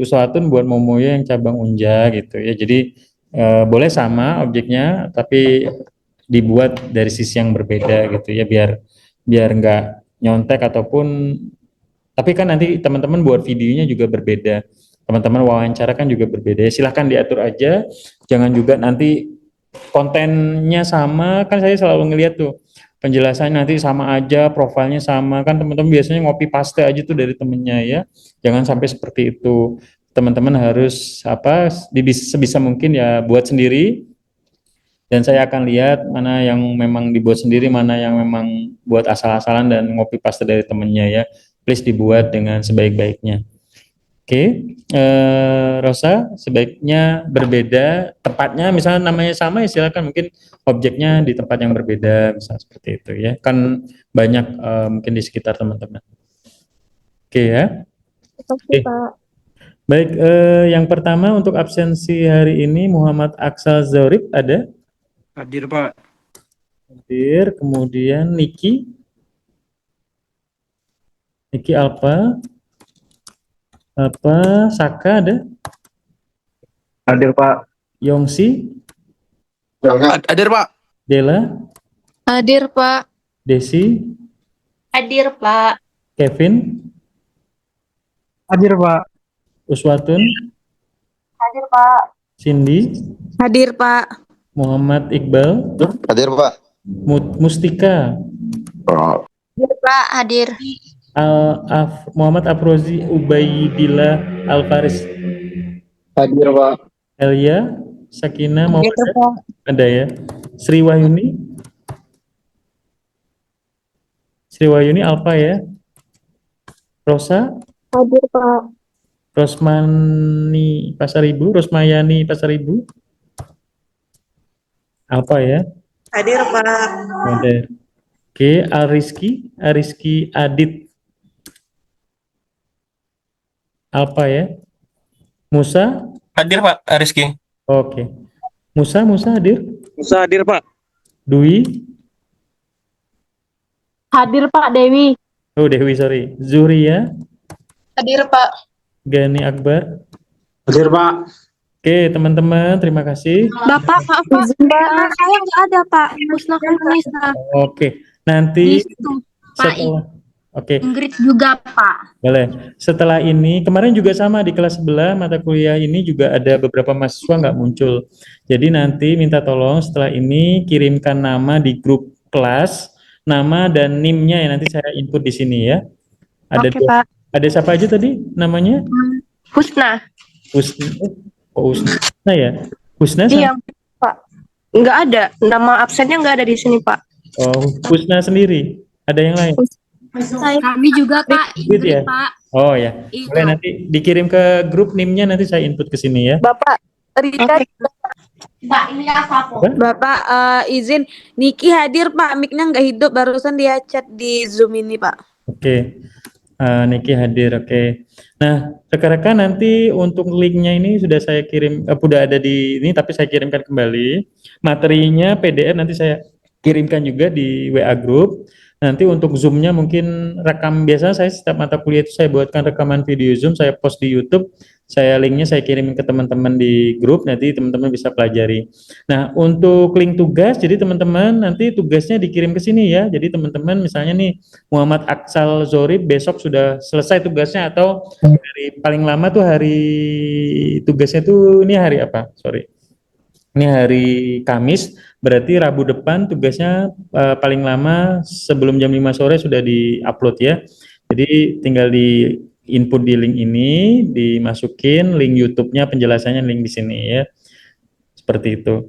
Uswatun buat Momoyo yang cabang Unja gitu ya. Jadi boleh sama objeknya tapi dibuat dari sisi yang berbeda gitu ya biar biar nggak nyontek ataupun tapi kan nanti teman-teman buat videonya juga berbeda. Teman-teman wawancara kan juga berbeda. Silahkan diatur aja. Jangan juga nanti kontennya sama. Kan saya selalu ngeliat tuh penjelasannya nanti sama aja, profilnya sama. Kan teman-teman biasanya ngopi paste aja tuh dari temennya ya. Jangan sampai seperti itu. Teman-teman harus sebisa mungkin ya buat sendiri. Dan saya akan lihat mana yang memang dibuat sendiri, mana yang memang buat asal-asalan dan ngopi paste dari temennya ya. Please dibuat dengan sebaik-baiknya. Oke, Rosa, sebaiknya berbeda tempatnya, misalnya namanya sama ya silakan mungkin objeknya di tempat yang berbeda, misalnya seperti itu ya. Kan banyak mungkin di sekitar teman-teman. Oke ya. Oke, Oke. Pak. Baik, yang pertama untuk absensi hari ini Muhammad Aksal Zorib ada? Hadir, Pak. Hadir. Kemudian Niki Alpa. Saka ada? Hadir, Pak. Yongsi, Hadir, Pak. Dela, Hadir, Pak. Desi, Hadir, Pak. Kevin, Hadir, Pak. Uswatun, Hadir Pak. Cindy, Hadir, Pak. Muhammad Iqbal, Hadir, Pak. Mustika, Hadir, Pak. Hadir. Muhammad Afrozi Ubaidillah Alfaris, Hadir, Pak. Elia, Sakina, mau Hadir, Pak. ada ya? Sri Wahyuni Alfa ya? Rosa, Hadir, Pak. Rosmayani Pasaribu, Alfa ya? Hadir, Pak. Ada. Oke, Ariski Adit, Alfa ya? Musa, Hadir, Pak. Rizky. oke. Musa hadir? Musa hadir, Pak. Dwi, Hadir Pak Dewi. oh Dewi sorry. Zuhria, Hadir, Pak. Gani Akbar. Hadir, Pak. Oke, teman-teman, terima kasih. Bapak, maaf, Pak. Saya nggak ada, Pak. Musnahkan Nisa. Oke, nanti Itu, Pak. setelah oke, Ingrid juga, Pak. boleh. Setelah ini, kemarin juga sama di kelas sebelah mata kuliah ini juga ada beberapa mahasiswa nggak muncul. Jadi nanti minta tolong setelah ini kirimkan nama di grup kelas, nama dan NIM-nya ya nanti saya input di sini ya. Ada Oke, Pak. ada siapa aja tadi namanya? Husna. Husna ya? Husna sama? Iya, Pak. Nggak ada. Nama absennya nggak ada di sini, Pak. Oh, Husna sendiri. Ada yang lain? Kami juga, Pak. Ingrid ya? Pak. Oh ya. Boleh nanti dikirim ke grup NIM-nya nanti saya input ke sini ya. Bapak, Rika, Pak, ini apa, Apa? Bapak izin Niki hadir Pak, mic-nya nggak hidup barusan dia chat di Zoom ini Pak. Oke. Niki hadir, oke. Nah, rekan-rekan nanti untuk linknya ini sudah saya kirim, sudah ada di ini tapi saya kirimkan kembali. Materinya PDF nanti saya kirimkan juga di WA group. Nanti untuk Zoom-nya mungkin rekam biasa saya setiap mata kuliah itu saya buatkan rekaman video Zoom, saya post di YouTube, saya linknya saya kirimin ke teman-teman di grup, nanti teman-teman bisa pelajari. Nah, untuk link tugas, jadi teman-teman nanti tugasnya dikirim ke sini ya. Jadi teman-teman misalnya nih Muhammad Aksal Zorib besok sudah selesai tugasnya atau hari paling lama tuh hari tugasnya tuh ini hari apa? Sorry. Ini hari Kamis, berarti Rabu depan tugasnya paling lama sebelum jam 5 sore sudah di-upload ya. Jadi tinggal di input di link ini, dimasukin link YouTube-nya, penjelasannya link di sini ya. Seperti itu.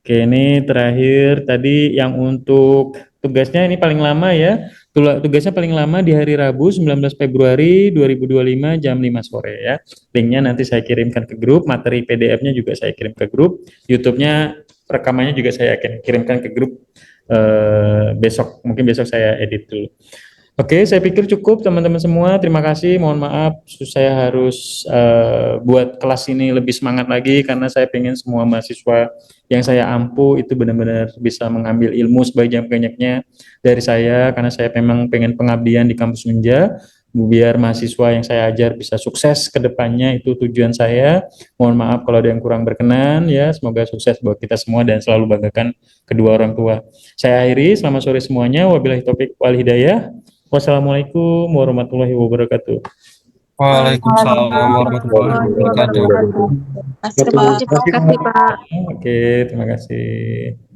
Oke, ini terakhir tadi yang untuk tugasnya ini paling lama ya. Tugasnya paling lama di hari Rabu 19 Februari 2025 jam 5 sore ya. Linknya nanti saya kirimkan ke grup, materi PDF-nya juga saya kirim ke grup, YouTube-nya rekamannya juga saya akan kirimkan ke grup besok, mungkin besok saya edit dulu. Oke, saya pikir cukup teman-teman semua. Terima kasih. Mohon maaf, saya harus buat kelas ini lebih semangat lagi karena saya pengen semua mahasiswa yang saya ampu itu benar-benar bisa mengambil ilmu sebanyak-banyaknya dari saya karena saya memang pengen pengabdian di kampus Unja biar mahasiswa yang saya ajar bisa sukses ke depannya, itu tujuan saya. Mohon maaf kalau ada yang kurang berkenan ya. Semoga sukses buat kita semua dan selalu banggakan kedua orang tua. Saya akhiri, selamat sore semuanya. Wabillahi taufik wal hidayah. Wassalamualaikum warahmatullahi wabarakatuh. Waalaikumsalam warahmatullahi wabarakatuh. Terima kasih, Pak. Oke, terima kasih.